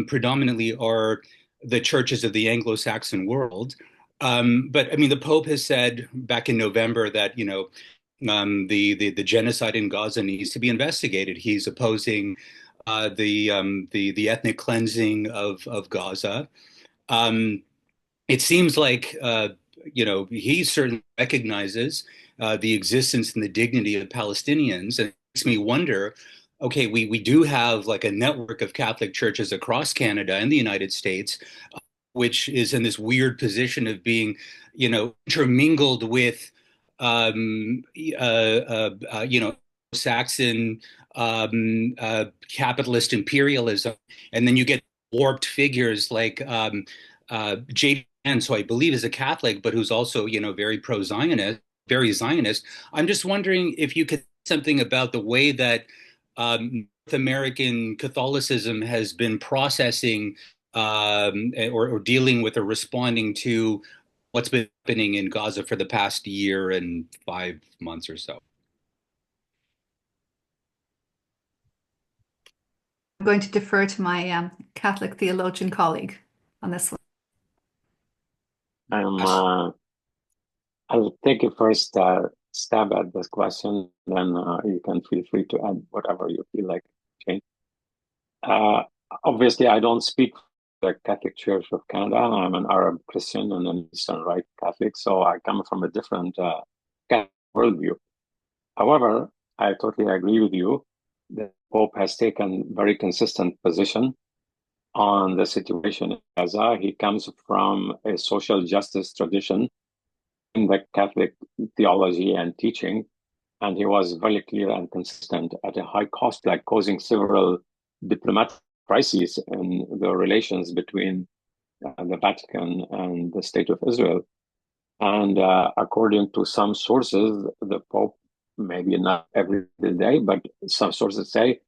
predominantly are the churches of the Anglo-Saxon world. But I mean, the Pope has said back in November that the genocide in Gaza needs to be investigated. He's opposing the ethnic cleansing of Gaza. It seems like he certainly recognizes the existence and the dignity of Palestinians, and it makes me wonder. Okay, we do have like a network of Catholic churches across Canada and the United States, which is in this weird position of being, intermingled with, Saxon capitalist imperialism, and then you get warped figures like J. So I believe is a Catholic, but who's also, very pro-Zionist, very Zionist. I'm just wondering if you could say something about the way that North American Catholicism has been processing or dealing with or responding to what's been happening in Gaza for the past year and 5 months or so. I'm going to defer to my Catholic theologian colleague on this one. I'll take a first stab at this question, then you can feel free to add whatever you feel like. Okay. Obviously, I don't speak the Catholic Church of Canada. I'm an Arab Christian and an Eastern Rite Catholic, so I come from a different Catholic worldview. However, I totally agree with you. The Pope has taken very consistent position on the situation in Gaza. He comes from a social justice tradition in the Catholic theology and teaching, and he was very clear and consistent at a high cost, like causing several diplomatic crises in the relations between the Vatican and the State of Israel. And according to some sources, the Pope, maybe not every day, but some sources say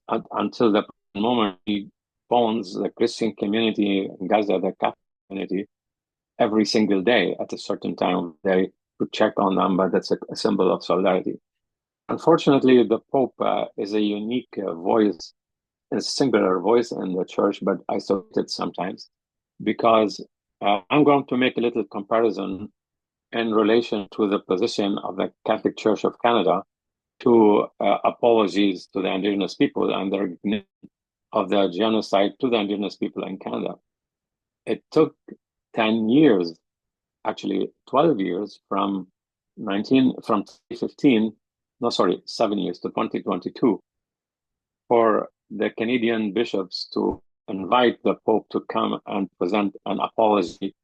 until the moment he phones the Christian community in Gaza, the Catholic community, every single day at a certain time of day to check on them, but that's a symbol of solidarity. Unfortunately, the Pope is a unique voice, a singular voice in the church, but isolated sometimes, because I'm going to make a little comparison in relation to the position of the Catholic Church of Canada to apologies to the Indigenous people and the recognition of the genocide to the Indigenous people in Canada. It took 10 years, actually 12 years from 2015, no, sorry, 7 years to 2022, for the Canadian bishops to invite the Pope to come and present an apology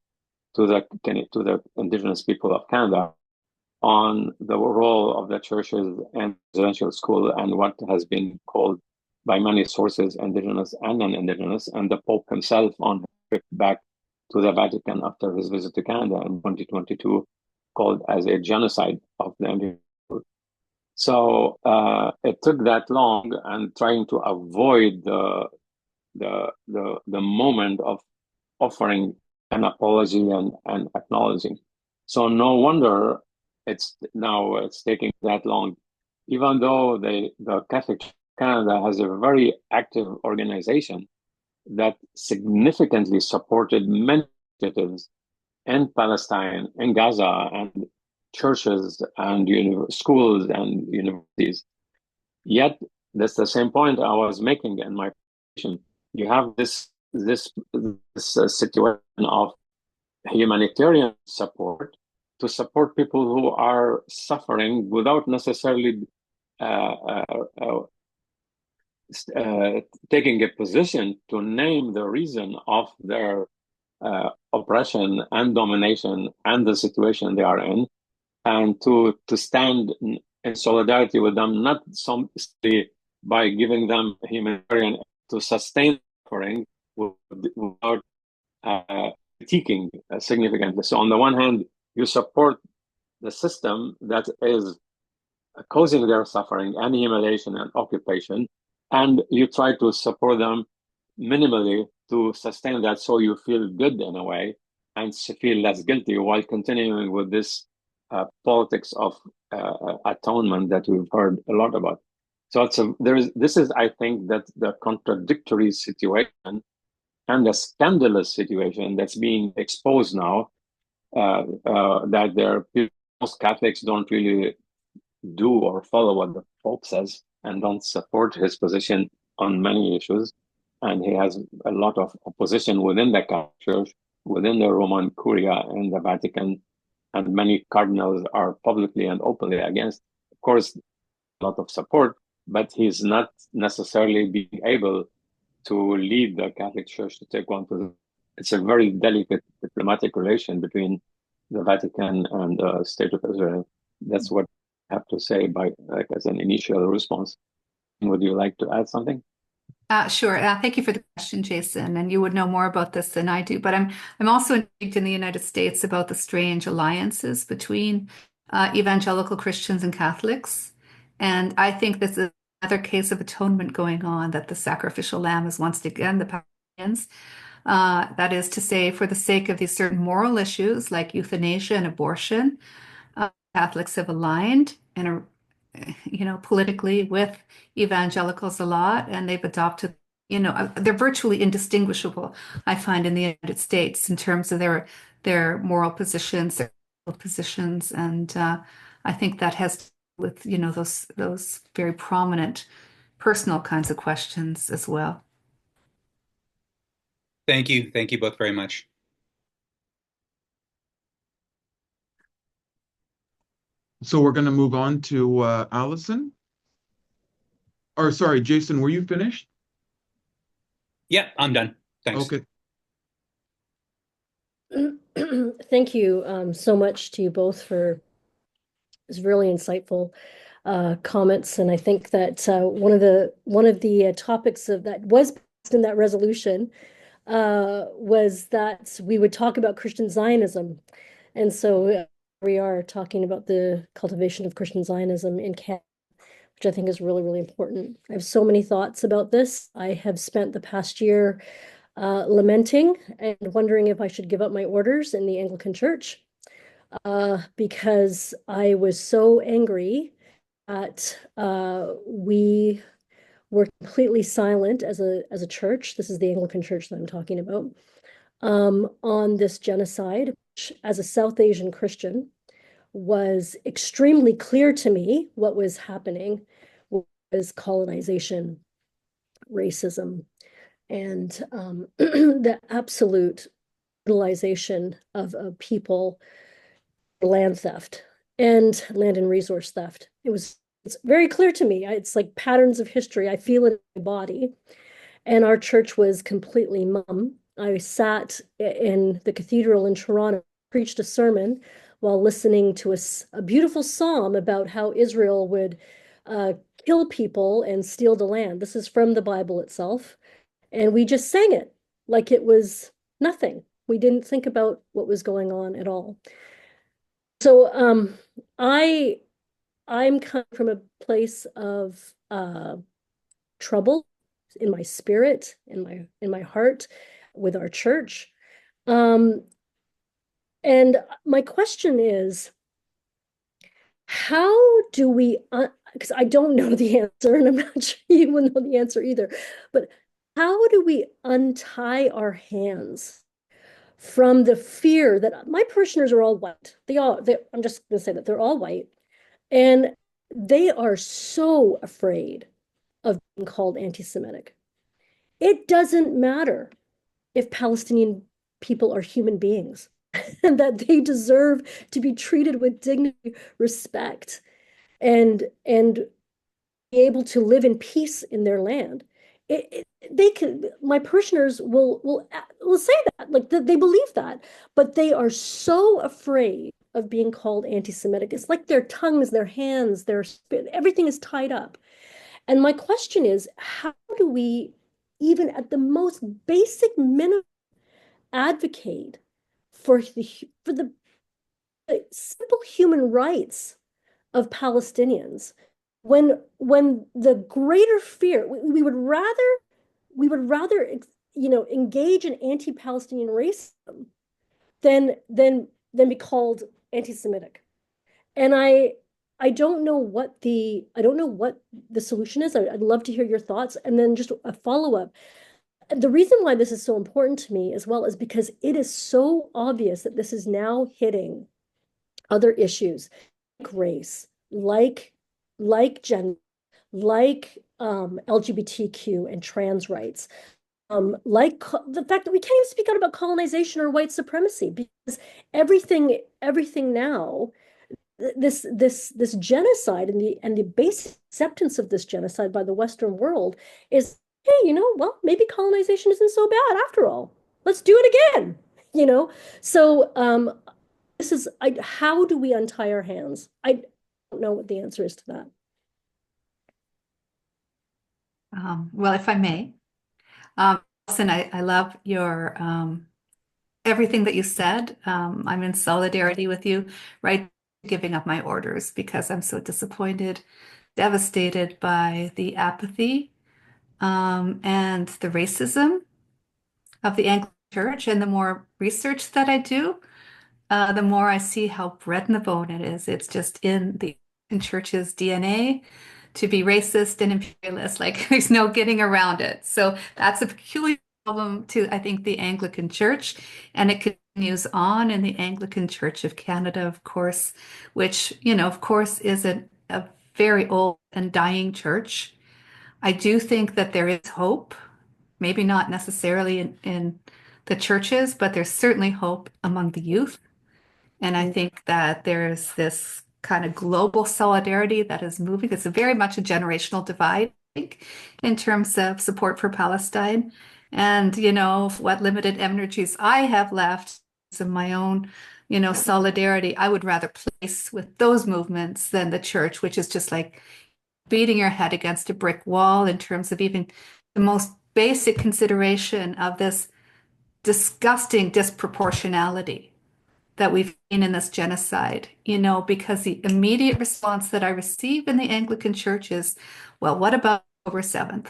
to the Indigenous people of Canada on the role of the churches and residential school and what has been called by many sources Indigenous and non-Indigenous, and the Pope himself on his trip back to the Vatican after his visit to Canada in 2022 called as a genocide of the Indigenous people. So it took that long, and trying to avoid the moment of offering an apology and acknowledging. So no wonder it's taking that long, even though the Catholic Church of Canada has a very active organization that significantly supported many initiatives in Palestine, in Gaza, and churches and schools and universities. Yet, that's the same point I was making in my presentation. You have this situation of humanitarian support to support people who are suffering without necessarily taking a position to name the reason of their oppression and domination and the situation they are in, and to stand in solidarity with them, not simply by giving them humanitarian aid to sustain suffering without critiquing significantly. So on the one hand, you support the system that is causing their suffering and humiliation and occupation, and you try to support them minimally to sustain that, so you feel good in a way and feel less guilty, while continuing with this politics of atonement that we've heard a lot about. So this is, I think, that the contradictory situation and the scandalous situation that's being exposed now, that most Catholics don't really do or follow what the Pope says and don't support his position on many issues. And he has a lot of opposition within the Catholic Church, within the Roman Curia in the Vatican, and many cardinals are publicly and openly against. Of course, a lot of support, but he's not necessarily being able to lead the Catholic Church to take one position. It's a very delicate diplomatic relation between the Vatican and the State of Israel. That's what I have to say as an initial response. Would you like to add something? Sure. Thank you for the question, Jason. And you would know more about this than I do. But I'm also intrigued in the United States about the strange alliances between evangelical Christians and Catholics. And I think this is another case of atonement going on, that the sacrificial lamb is once again the Palestinians. That is to say, for the sake of these certain moral issues like euthanasia and abortion, Catholics have aligned and politically with evangelicals a lot, and they've adopted, they're virtually indistinguishable, I find, in the United States in terms of their moral positions, their positions, and I think that has to do with, those very prominent personal kinds of questions as well. Thank you. Thank you both very much. So we're going to move on to Allison. Or sorry, Jason, were you finished? Yeah, I'm done. Thanks. Okay. Thank you so much to you both for this really insightful comments. And I think that one of the topics of that was passed in that resolution was that we would talk about Christian Zionism. And so we are talking about the cultivation of Christian Zionism in Canada, which I think is really, really important. I have so many thoughts about this. I have spent the past year lamenting and wondering if I should give up my orders in the Anglican Church because I was so angry that we were completely silent as a church. This is the Anglican Church that I'm talking about, on this genocide, which, as a South Asian Christian, was extremely clear to me what was happening was colonization, racism, and the absolute utilization of people, land theft, and land and resource theft. It's very clear to me. It's like patterns of history. I feel it in my body. And our church was completely mum. I sat in the cathedral in Toronto, preached a sermon while listening to a beautiful psalm about how Israel would kill people and steal the land. This is from the Bible itself. And we just sang it like it was nothing. We didn't think about what was going on at all. So I'm coming from a place of trouble in my spirit, in my heart, with our church. And my question is, how do we, because I don't know the answer, and I'm not sure you will know the answer either, but how do we untie our hands from the fear that my parishioners are all white? I'm just going to say that they're all white, and they are so afraid of being called anti-Semitic. It doesn't matter if Palestinian people are human beings and that they deserve to be treated with dignity, respect, and be able to live in peace in their land. They can. My parishioners will say that, like they believe that, but they are so afraid of being called anti-Semitic. It's like their tongues, their hands, everything is tied up. And my question is, how do we, even at the most basic minimum, advocate for the simple human rights of Palestinians when the greater fear, we would rather engage in anti-Palestinian racism than be called anti-Semitic. And I don't know what the solution is. I'd love to hear your thoughts. And then just a follow-up. The reason why this is so important to me as well is because it is so obvious that this is now hitting other issues like race, like gender, like LGBTQ and trans rights, like the fact that we can't even speak out about colonization or white supremacy, because everything now, this genocide and the basic acceptance of this genocide by the Western world is, hey, well, maybe colonization isn't so bad after all. Let's do it again. So how do we untie our hands? I don't know what the answer is to that. Well, if I may, Alison, I love your everything that you said. I'm in solidarity with you, right? Giving up my orders because I'm so disappointed, devastated by the apathy and the racism of the Anglican Church. And the more research that I do, the more I see how bred in the bone it is. It's just in the Anglican Church's DNA to be racist and imperialist. Like there's no getting around it. So that's a peculiar problem to, I think, the Anglican Church. And it continues on in the Anglican Church of Canada, of course, which, of course, is a very old and dying church. I do think that there is hope maybe not necessarily in the churches, but there's certainly hope among the youth. And I think that there's this kind of global solidarity that is moving. It's very much a generational divide, I think, in terms of support for Palestine. And, what limited energies I have left in my own, solidarity, I would rather place with those movements than the church, which is just like beating your head against a brick wall in terms of even the most basic consideration of this disgusting disproportionality that we've seen in this genocide, because the immediate response that I receive in the Anglican Church is, well, what about October 7th?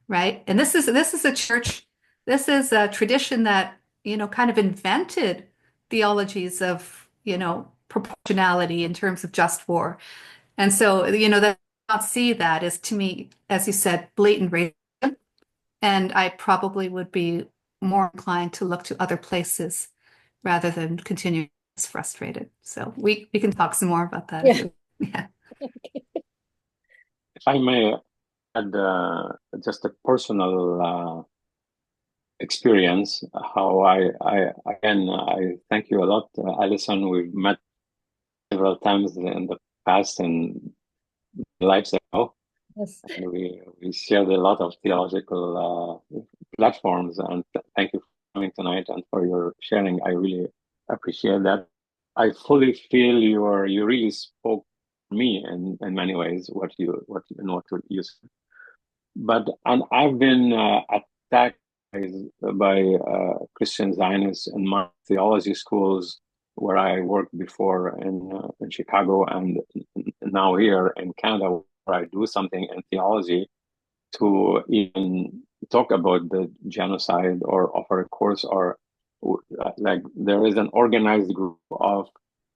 Right? And this is a church, this is a tradition that, kind of invented theologies of, proportionality in terms of just war. And so, that not see that is, to me, as you said, blatant racism. And I probably would be more inclined to look to other places rather than continue as frustrated. So we can talk some more about that. Yeah. Yeah. If I may add just a personal experience, how I thank you a lot, Alison. We've met several times in the past and lives ago. Yes. And we shared a lot of theological platforms, and thank you for coming tonight and for your sharing. I really appreciate that. I fully feel you really spoke for me in many ways what you said. And I've been attacked by Christian Zionists in my theology schools where I worked before in Chicago and now here in Canada, where I do something in theology, to even talk about the genocide or offer a course, or like there is an organized group of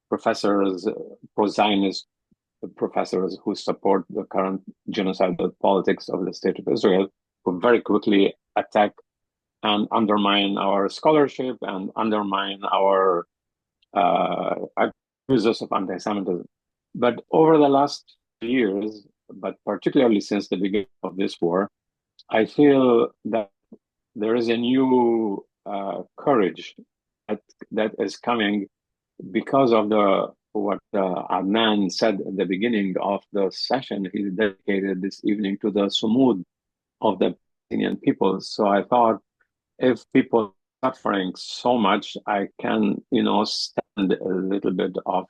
professors, pro-Zionist professors who support the current genocidal politics of the State of Israel, who very quickly attack and undermine our scholarship and undermine our accusations of anti-Semitism. But over the last years, but particularly since the beginning of this war, I feel that there is a new courage that is coming because of what Adnan said at the beginning of the session. He dedicated this evening to the sumud of the Palestinian people. So I thought, if people are suffering so much, I can, stand a little bit of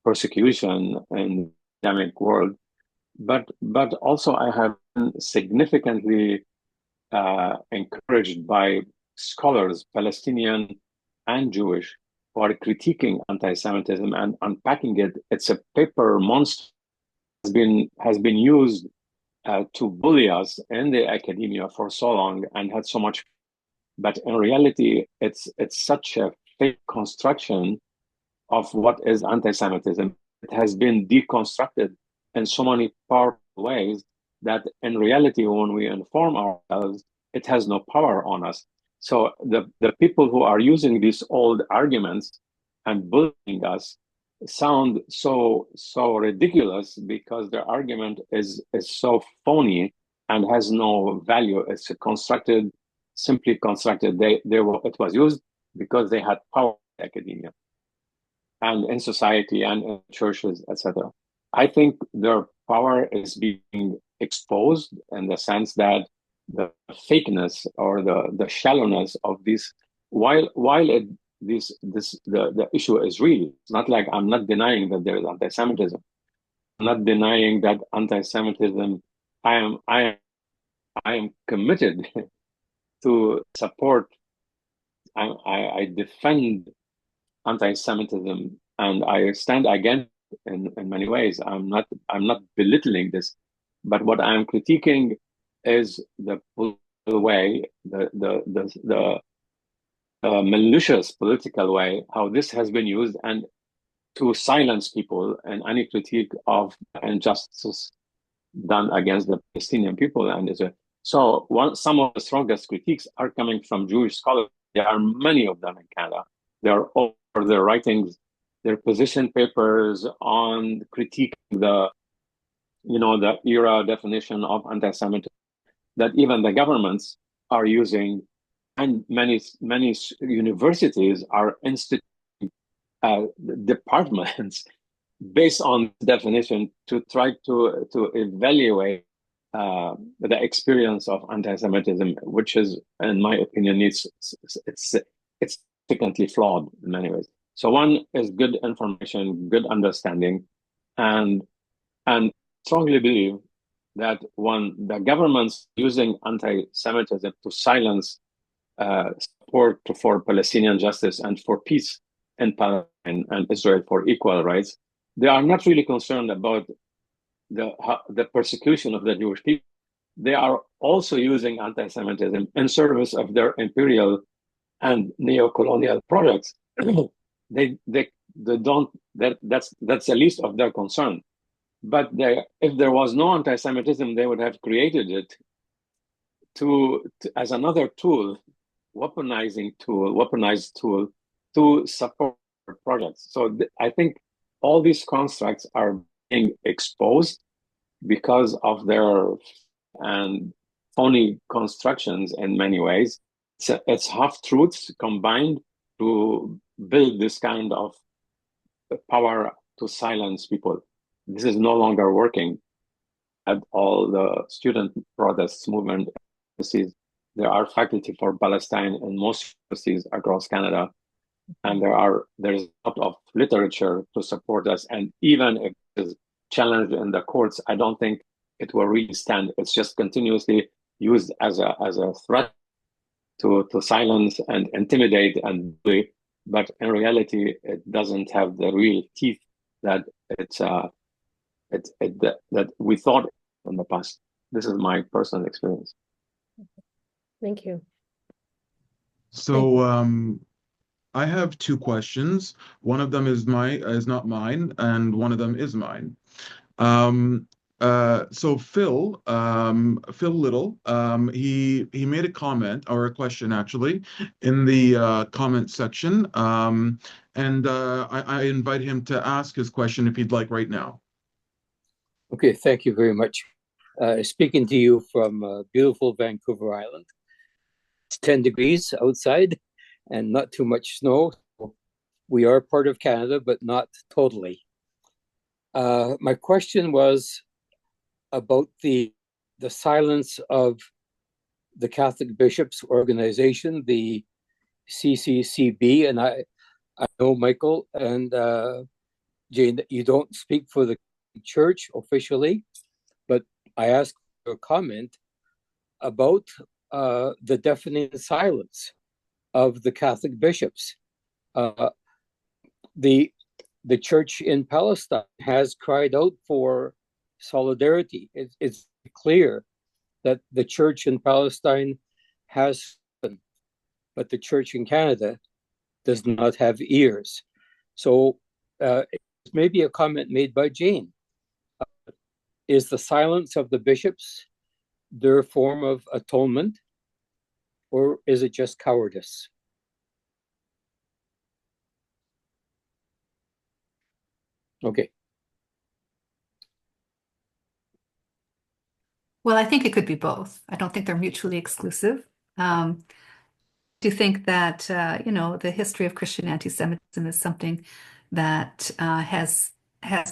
persecution in the Islamic world. But also I have been significantly encouraged by scholars, Palestinian and Jewish, who are critiquing anti-Semitism and unpacking it. It's a paper monster has been used to bully us in the academia for so long and had so much. But in reality, it's such a fake construction of what is anti-Semitism. It has been deconstructed in so many powerful ways that in reality, when we inform ourselves, it has no power on us. So the people who are using these old arguments and bullying us sound so ridiculous because their argument is so phony and has no value. It's simply constructed. It was used because they had power in academia and in society and in churches, etc. I think their power is being exposed in the sense that the fakeness or the shallowness of this, while the issue is real. It's not like I'm not denying that there is anti-Semitism. I'm not denying that anti-Semitism. I am committed to support. I defend anti-Semitism and I stand against it in many ways. I'm not belittling this, but what I'm critiquing is the political way, the malicious political way, how this has been used and to silence people and any critique of injustice done against the Palestinian people and Israel. So some of the strongest critiques are coming from Jewish scholars. There are many of them in Canada. They're all their writings, their position papers on critiquing the era definition of anti-Semitism that even the governments are using, and many universities are instituting departments based on definition to try to evaluate the experience of anti-Semitism, which is, in my opinion, it's significantly flawed in many ways. So one is good information, good understanding, and strongly believe that when the government's using anti-Semitism to silence support for Palestinian justice and for peace in Palestine and Israel for equal rights, they are not really concerned about the persecution of the Jewish people. They are also using anti-Semitism in service of their imperial and neo-colonial projects. they don't, that's the least of their concern. But if there was no anti-Semitism, they would have created it as another tool, weaponized tool to support projects. So I think all these constructs are being exposed because of their and phony constructions in many ways. It's half-truths combined to build this kind of power to silence people. This is no longer working. At all the student protests movement, there are faculty for Palestine in most universities across Canada, and there's a lot of literature to support us. And even if it is challenged in the courts, I don't think it will really stand. It's just continuously used as a threat to silence and intimidate and bully. But in reality, it doesn't have the real teeth that that we thought in the past. This is my personal experience. Thank you. So I have two questions. One of them is not mine, and one of them is mine. So Phil Little, he made a comment or a question actually in the comment section, and I invite him to ask his question if he'd like right now. Okay, thank you very much. Speaking to you from beautiful Vancouver Island. It's 10 degrees outside and not too much snow. We are part of Canada, but not totally. My question was about the silence of the Catholic Bishops Organization, the CCCB, and I know, Michael and Jane, that you don't speak for the Church officially, but I asked for a comment about the deafening silence of the Catholic bishops. The Church in Palestine has cried out for solidarity. It's clear that the Church in Palestine has spoken, but the Church in Canada does not have ears. So it's maybe a comment made by Jane. Is the silence of the bishops their form of atonement, or is it just cowardice? Okay. Well, I think it could be both. I don't think they're mutually exclusive. I do think that, the history of Christian anti-Semitism is something that has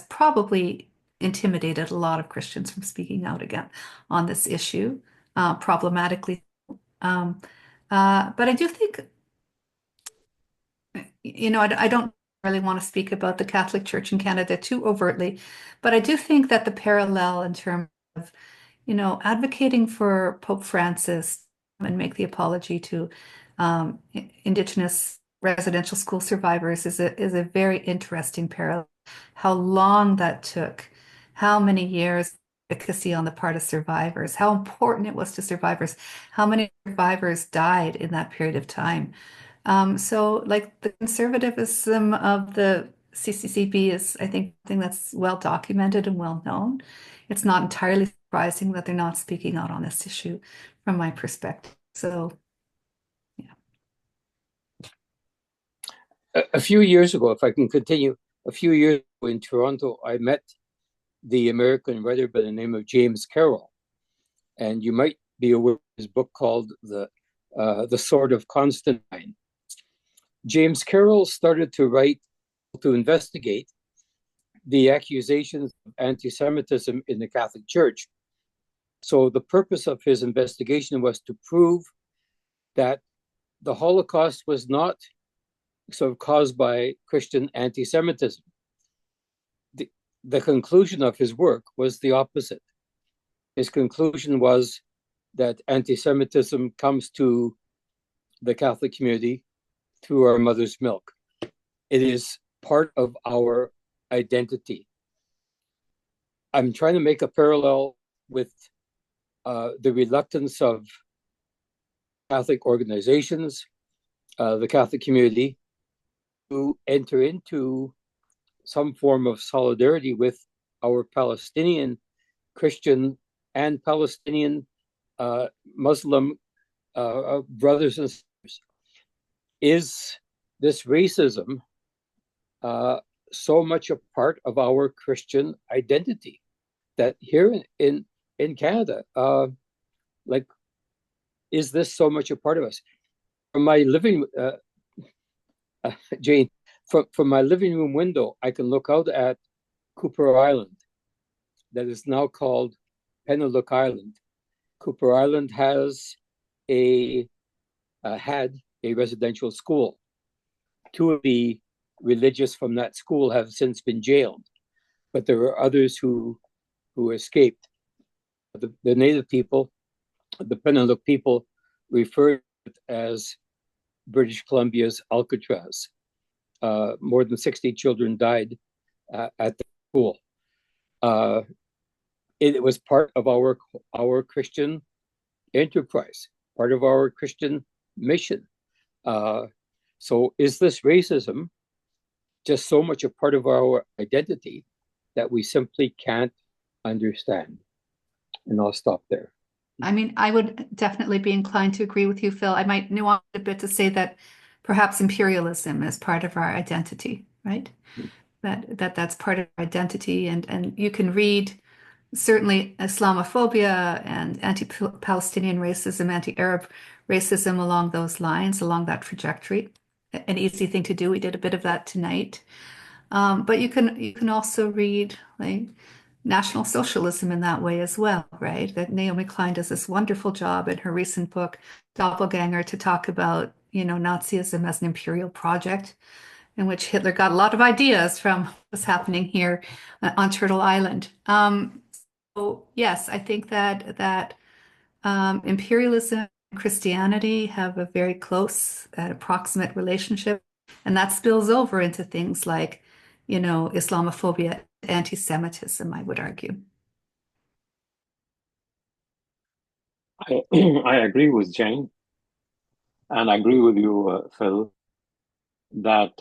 probably intimidated a lot of Christians from speaking out again on this issue, problematically. But I do think, I don't really want to speak about the Catholic Church in Canada too overtly, but I do think that the parallel in terms of, advocating for Pope Francis and make the apology to Indigenous residential school survivors is a very interesting parallel. How long that took, how many years of advocacy on the part of survivors, how important it was to survivors, how many survivors died in that period of time. So like the conservatism of the CCCB is, I think, something that's well documented and well known. It's not entirely surprising that they're not speaking out on this issue from my perspective. So, yeah. A few years ago, if I can continue, a few years ago in Toronto, I met the American writer by the name of James Carroll. And you might be aware of his book called The Sword of Constantine. James Carroll started to investigate the accusations of anti-Semitism in the Catholic Church. So the purpose of his investigation was to prove that the Holocaust was not sort of caused by Christian anti-Semitism. The conclusion of his work was the opposite. His conclusion was that anti-Semitism comes to the Catholic community through our mother's milk. It is part of our identity. I'm trying to make a parallel with the reluctance of Catholic organizations, the Catholic community, to enter into some form of solidarity with our Palestinian Christian and Palestinian Muslim brothers and sisters. Is this racism so much a part of our Christian identity that here in Canada, is this so much a part of us? From my living, Jane, from my living room window, I can look out at Cooper Island, that is now called Peneluk Island. Cooper Island has had a residential school. Two of the religious from that school have since been jailed, but there are others who escaped. The native people, the Peneluk people, refer to it as British Columbia's Alcatraz. More than 60 children died at the school. It was part of our Christian enterprise, part of our Christian mission. So is this racism just so much a part of our identity that we simply can't understand? And I'll stop there. I mean, I would definitely be inclined to agree with you, Phil. I might nuance a bit to say that perhaps imperialism is part of our identity, right? That's part of our identity, and you can read certainly Islamophobia and anti-Palestinian racism, anti-Arab racism along those lines, along that trajectory. An easy thing to do. We did a bit of that tonight. But you can also read like National Socialism in that way as well, right? That Naomi Klein does this wonderful job in her recent book, Doppelganger, to talk about, Nazism as an imperial project, in which Hitler got a lot of ideas from what's happening here on Turtle Island. So yes, I think that imperialism and Christianity have a very close, approximate relationship, and that spills over into things like, Islamophobia, anti-Semitism, I would argue. I agree with Jane, and I agree with you, Phil, that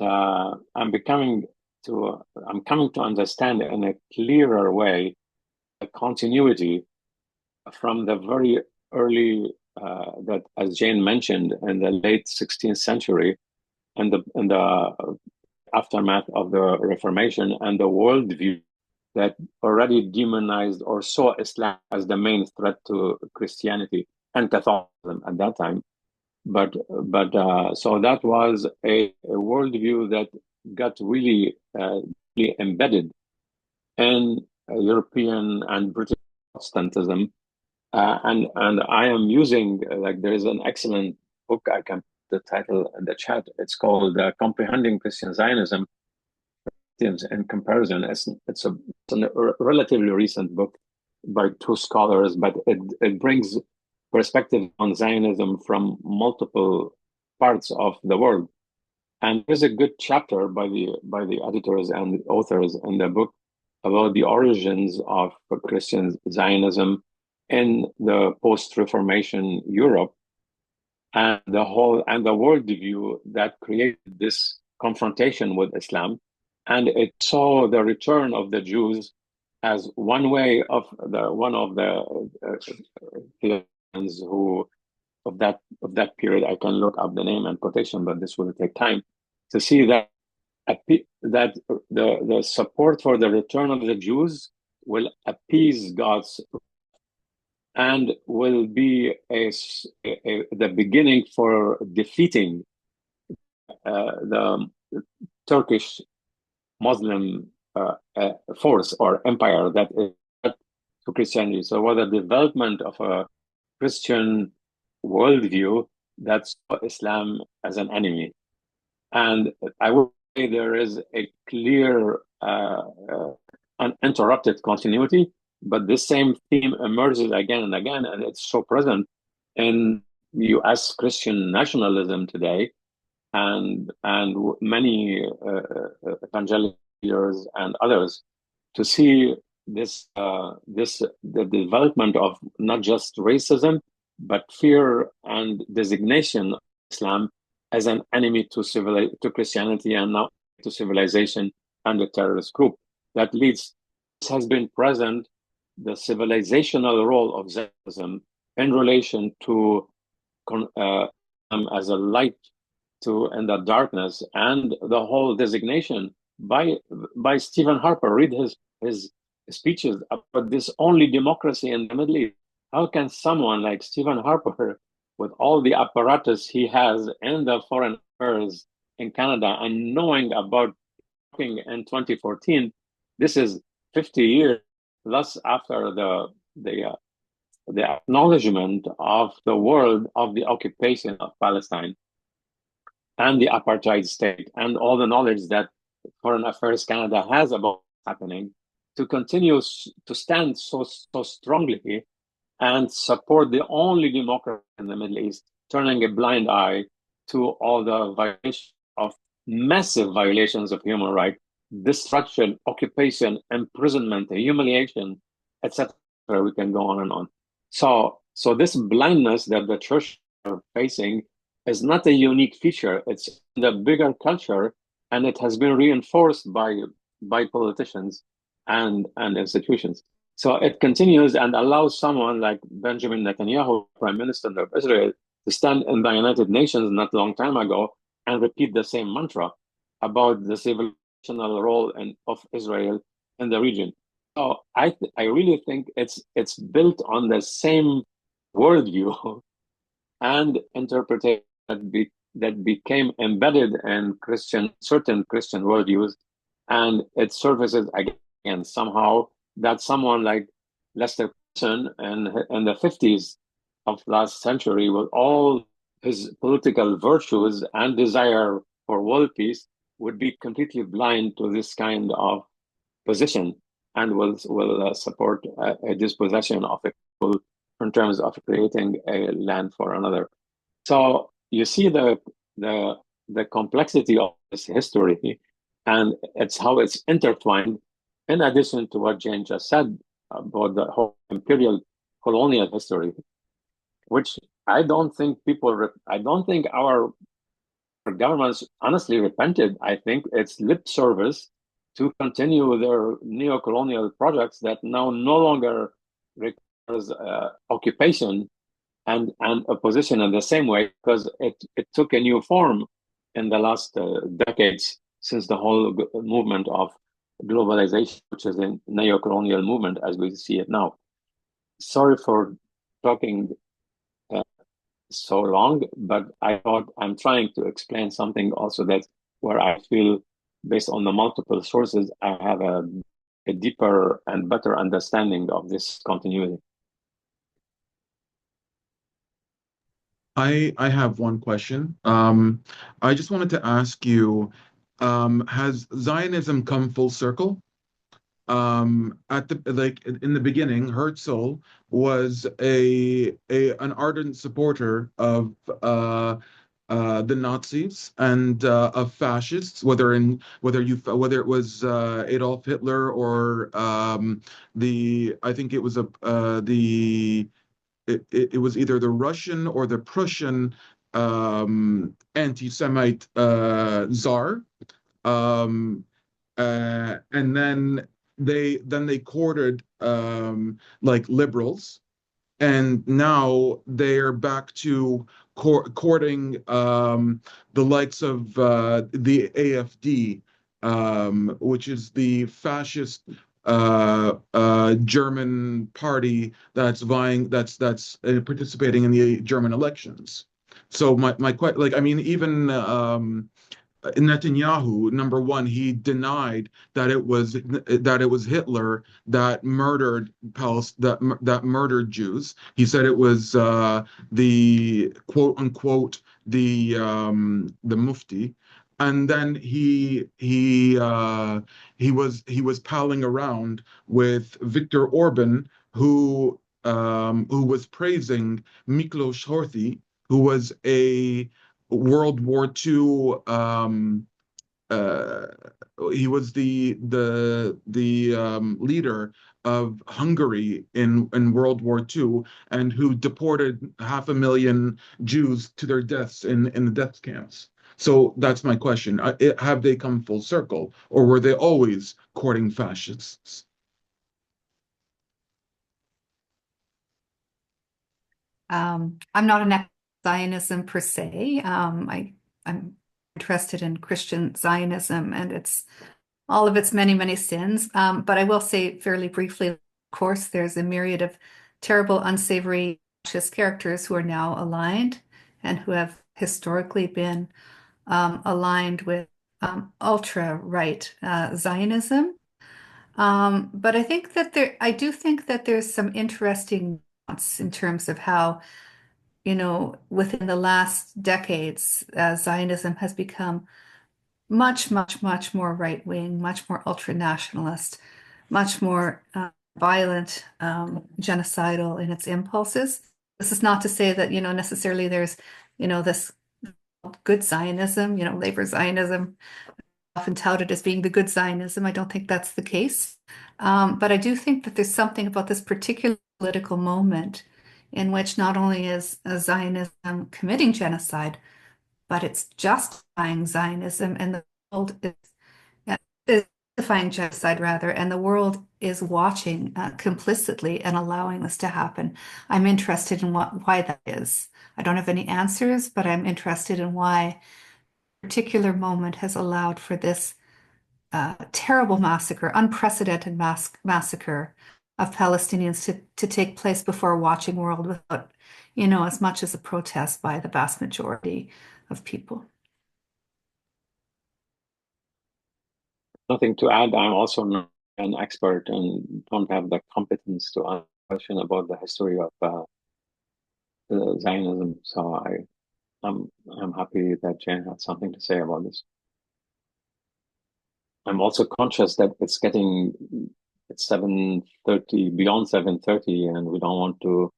I'm coming to understand in a clearer way the continuity from the very early, that, as Jane mentioned, in the late 16th century, and the aftermath of the Reformation, and the worldview that already demonized or saw Islam as the main threat to Christianity and Catholicism at that time. But so that was a worldview that got really embedded in European and British Protestantism. And I am using, there is an excellent book, I can put the title in the chat. It's called Comprehending Christian Zionism in Comparison. It's a relatively recent book by two scholars, but it brings perspective on Zionism from multiple parts of the world. And there's a good chapter by the editors and the authors in the book about the origins of Christian Zionism in the post-Reformation Europe, and the worldview that created this confrontation with Islam. And it saw the return of the Jews as one way of one of the theologians who of that period. I can look up the name and quotation, but this will take time to see that the support for the return of the Jews will appease God's. and will be the beginning for defeating the Turkish Muslim force or empire that is to Christianity. So, what the development of a Christian worldview that saw Islam as an enemy. And I would say there is a clear, uninterrupted continuity, but this same theme emerges again and again, and it's so present in U.S. Christian nationalism today, and many evangelical leaders and others to see the development of not just racism but fear and designation of Islam as an enemy to Christianity and now to civilization and the terrorist group. That leads, this has been present, the civilizational role of Zionism in relation to as a light to in the darkness, and the whole designation by Stephen Harper. Read his speeches about this only democracy in the Middle East. How can someone like Stephen Harper, with all the apparatus he has in the foreign affairs in Canada, and knowing about talking in 2014, this is 50 years plus after the acknowledgement of the world of the occupation of Palestine and the apartheid state, and all the knowledge that Foreign Affairs Canada has about what's happening, to continue to stand so strongly and support the only democracy in the Middle East, turning a blind eye to all the violations of massive violations of human rights, destruction, occupation, imprisonment, humiliation, etc. We can go on and on. So this blindness that the church are facing is not a unique feature. It's in the bigger culture, and it has been reinforced by politicians and institutions. So it continues and allows someone like Benjamin Netanyahu, Prime Minister of Israel, to stand in the United Nations not a long time ago and repeat the same mantra about the civilizational role of Israel in the region. So I really think it's built on the same worldview and interpretation that became embedded in certain Christian worldviews, and it surfaces again somehow that someone like Lester Pearson in the 50s of last century, with all his political virtues and desire for world peace, would be completely blind to this kind of position and will support a dispossession of a people in terms of creating a land for another. So you see the complexity of this history, and it's how it's intertwined. In addition to what Jane just said about the whole imperial colonial history, which I don't think our governments honestly repented. I think it's lip service to continue their neo-colonial projects that now no longer requires occupation and opposition in the same way, because it took a new form in the last decades since the whole movement of globalization, which is a neo-colonial movement as we see it now. Sorry for talking so long, but I thought I'm trying to explain something also that where I feel, based on the multiple sources, I have a deeper and better understanding of this continuity. I have one question. I just wanted to ask you, has Zionism come full circle? At the in the beginning, Herzl was an ardent supporter of the Nazis and of fascists, whether it was Adolf Hitler or I think it was it was either the Russian or the Prussian anti-Semite czar. And then they courted like liberals, and now they're back to courting the likes of the AfD, which is the fascist German party that's participating in the German elections. So like, I mean, even Netanyahu, number one, he denied that it was Hitler that murdered that murdered Jews. He said it was the quote unquote the Mufti, and then he was palling around with Viktor Orban, who was praising Miklos Horthy, who was a World War II. Uh, he was the leader of Hungary in World War II, and who deported 500,000 Jews to their deaths in the death camps. So that's my question. Have they come full circle, or were they always courting fascists? I'm not an Zionism per se. I'm interested in Christian Zionism and all of its many, many sins. But I will say fairly briefly, of course, there's a myriad of terrible, unsavory, fascist characters who are now aligned and who have historically been aligned with ultra-right Zionism. But I do think that there's some interesting nuance in terms of how, within the last decades, Zionism has become much, much, much more right wing, much more ultra nationalist, much more violent, genocidal in its impulses. This is not to say that, necessarily there's, this good Zionism, labor Zionism, often touted as being the good Zionism. I don't think that's the case. But I do think that there's something about this particular political moment in which not only is Zionism committing genocide, but it's justifying Zionism, and the world is justifying genocide rather, and the world is watching complicitly and allowing this to happen. I'm interested in why that is. I don't have any answers, but I'm interested in why a particular moment has allowed for this terrible massacre, unprecedented massacre of Palestinians to take place before a watching world without, as much as a protest by the vast majority of people. Nothing to add. I'm also not an expert and don't have the competence to answer a question about the history of Zionism. So I'm happy that Jane had something to say about this. I'm also conscious that it's 7:30, beyond 7:30, and we don't want to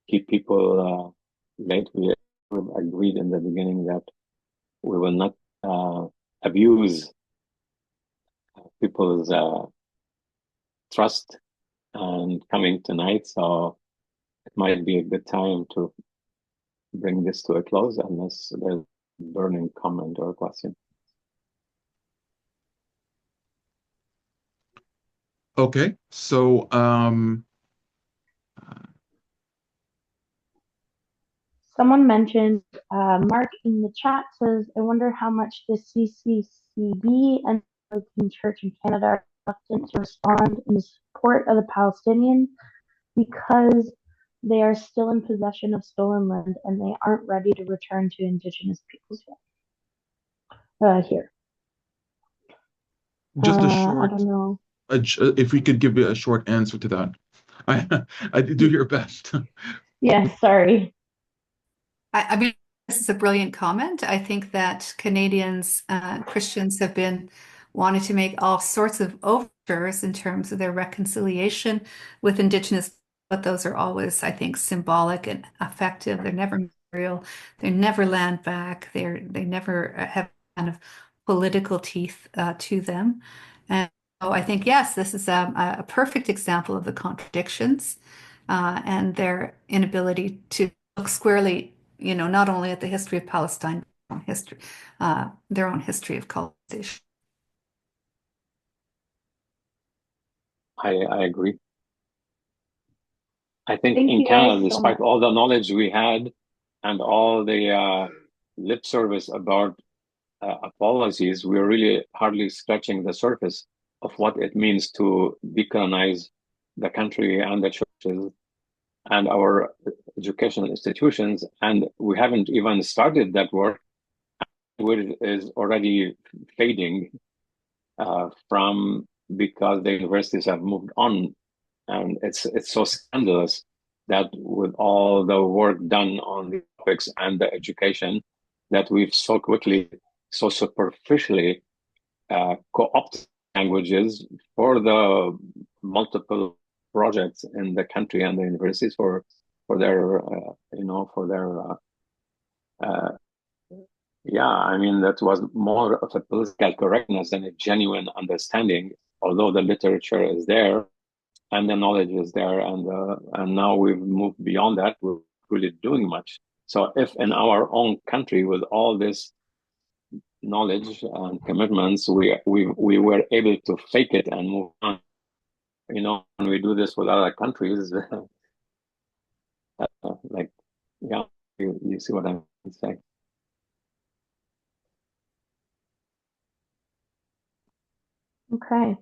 keep people late. We agreed in the beginning that we will not abuse people's trust and coming tonight. So it might be a good time to bring this to a close unless there's a burning comment or question. Okay, so someone mentioned, Mark in the chat says, I wonder how much the CCCB and the Church in Canada are reluctant to respond in support of the Palestinians because they are still in possession of stolen land and they aren't ready to return to Indigenous peoples yet. Here. just a short, I don't know. if we could give you a short answer to that. I do your best. Yeah, sorry. I mean, this is a brilliant comment. I think that Canadians, Christians, have been wanting to make all sorts of overtures in terms of their reconciliation with Indigenous, but those are always, I think, symbolic and effective. They're never material. They're never land back. They never have kind of political teeth to them. And so I think, yes, this is a perfect example of the contradictions and their inability to look squarely, not only at the history of Palestine, their own history of colonization. I agree. I think Thank in you guys Canada, so despite much. all the knowledge we had and all the lip service about apologies, we're really hardly scratching the surface of what it means to decolonize the country and the churches and our educational institutions. And we haven't even started that work, which is already fading from because the universities have moved on. And it's so scandalous that with all the work done on the topics and the education, that we've so quickly, so superficially co-opt languages for the multiple projects in the country and the universities for their for their yeah, I mean, that was more of a political correctness than a genuine understanding, although the literature is there and the knowledge is there, and now we've moved beyond that. We're really doing much. So if in our own country, with all this knowledge and commitments, we were able to fake it and move on, when we do this with other countries, like, yeah, you see what I'm saying. Okay.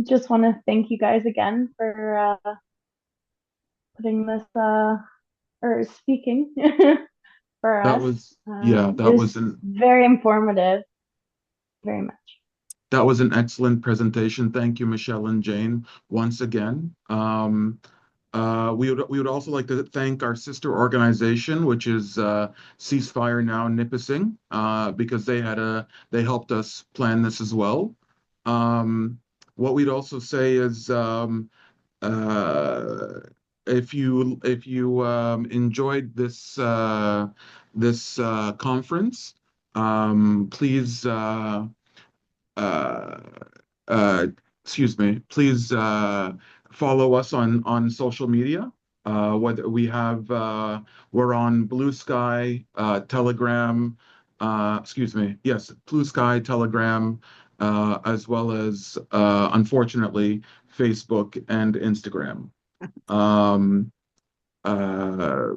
Just want to thank you guys again for putting this or speaking for That us. was, yeah, It that was very informative, very much. that was an excellent presentation. Thank you, Michelle and Jane, once again. We would also like to thank our sister organization, which is Ceasefire Now Nipissing, because they helped us plan this as well. What we'd also say is, if you enjoyed this conference, please uh, uh, excuse me, please follow us on social media. Whether we have we're on Blue Sky, Telegram, excuse me, yes, Blue Sky, Telegram, as well as unfortunately Facebook and Instagram. Um, uh,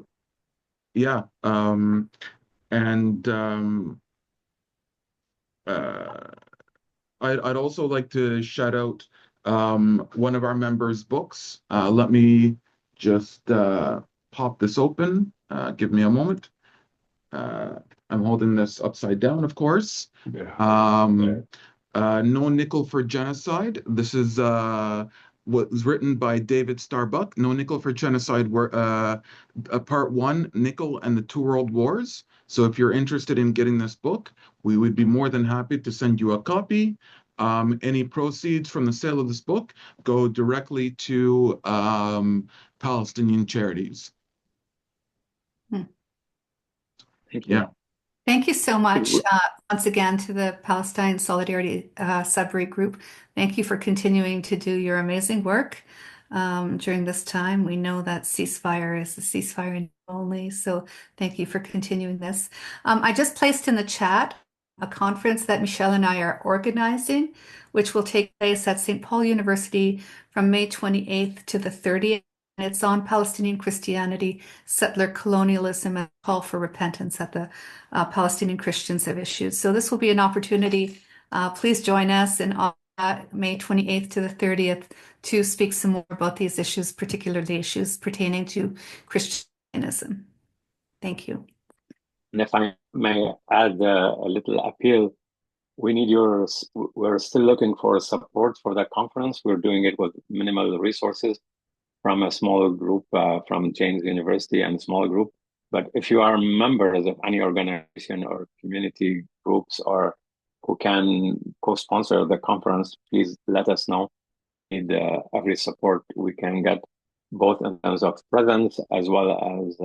yeah, and uh, I'd also like to shout out one of our members' books. Let me just pop this open. Give me a moment. I'm holding this upside down, of course. No Nickel for Genocide. This is what was written by David Starbuck. No Nickel for Genocide, part one, Nickel and the Two World Wars. So if you're interested in getting this book, we would be more than happy to send you a copy. Any proceeds from the sale of this book go directly to Palestinian charities. Thank you. Yeah. Thank you so much once again to the Palestine Solidarity Sudbury group. Thank you for continuing to do your amazing work during this time. We know that ceasefire is a ceasefire only, so thank you for continuing this. I just placed in the chat a conference that Michelle and I are organizing, which will take place at St. Paul University from May 28th to the 30th. And it's on Palestinian Christianity, settler colonialism, and call for repentance that the Palestinian Christians have issued. So this will be an opportunity. Please join us on May 28th to the 30th to speak some more about these issues, particularly issues pertaining to Christianism. Thank you. And if I may add a little appeal, we're still looking for support for that conference. We're doing it with minimal resources from a small group from James University and a small group. But if you are members of any organization or community groups or who can co-sponsor the conference, please let us know. We need every support we can get, both in terms of presence as well as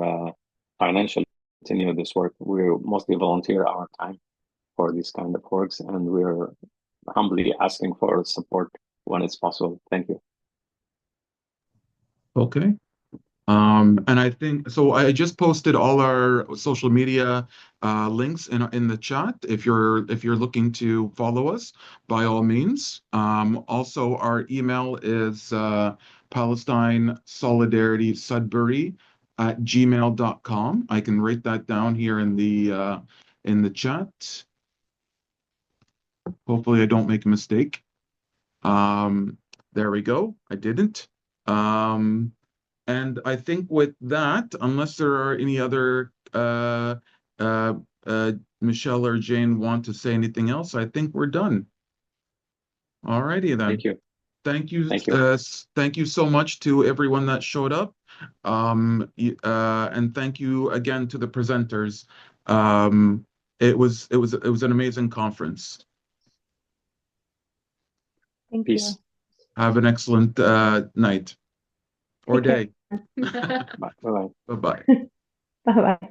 financially continue this work. We mostly volunteer our time for these kind of works, and we're humbly asking for support when it's possible. Thank you. Okay. And I think so. I just posted all our social media links in the chat. If you're looking to follow us, by all means. Also, our email is Palestine Solidarity Sudbury at gmail.com. I can write that down here in the chat. Hopefully I don't make a mistake. There we go. I didn't. And I think with that, unless there are any other uh, Michelle or Jane want to say anything else, I think we're done. All righty then. Thank you. Thank you. Thank you. Thank you so much to everyone that showed up. And thank you again to the presenters. It was an amazing conference. Thank Peace. you. Have an excellent night or Take care. day. Bye. Bye-bye. Bye-bye. Bye-bye.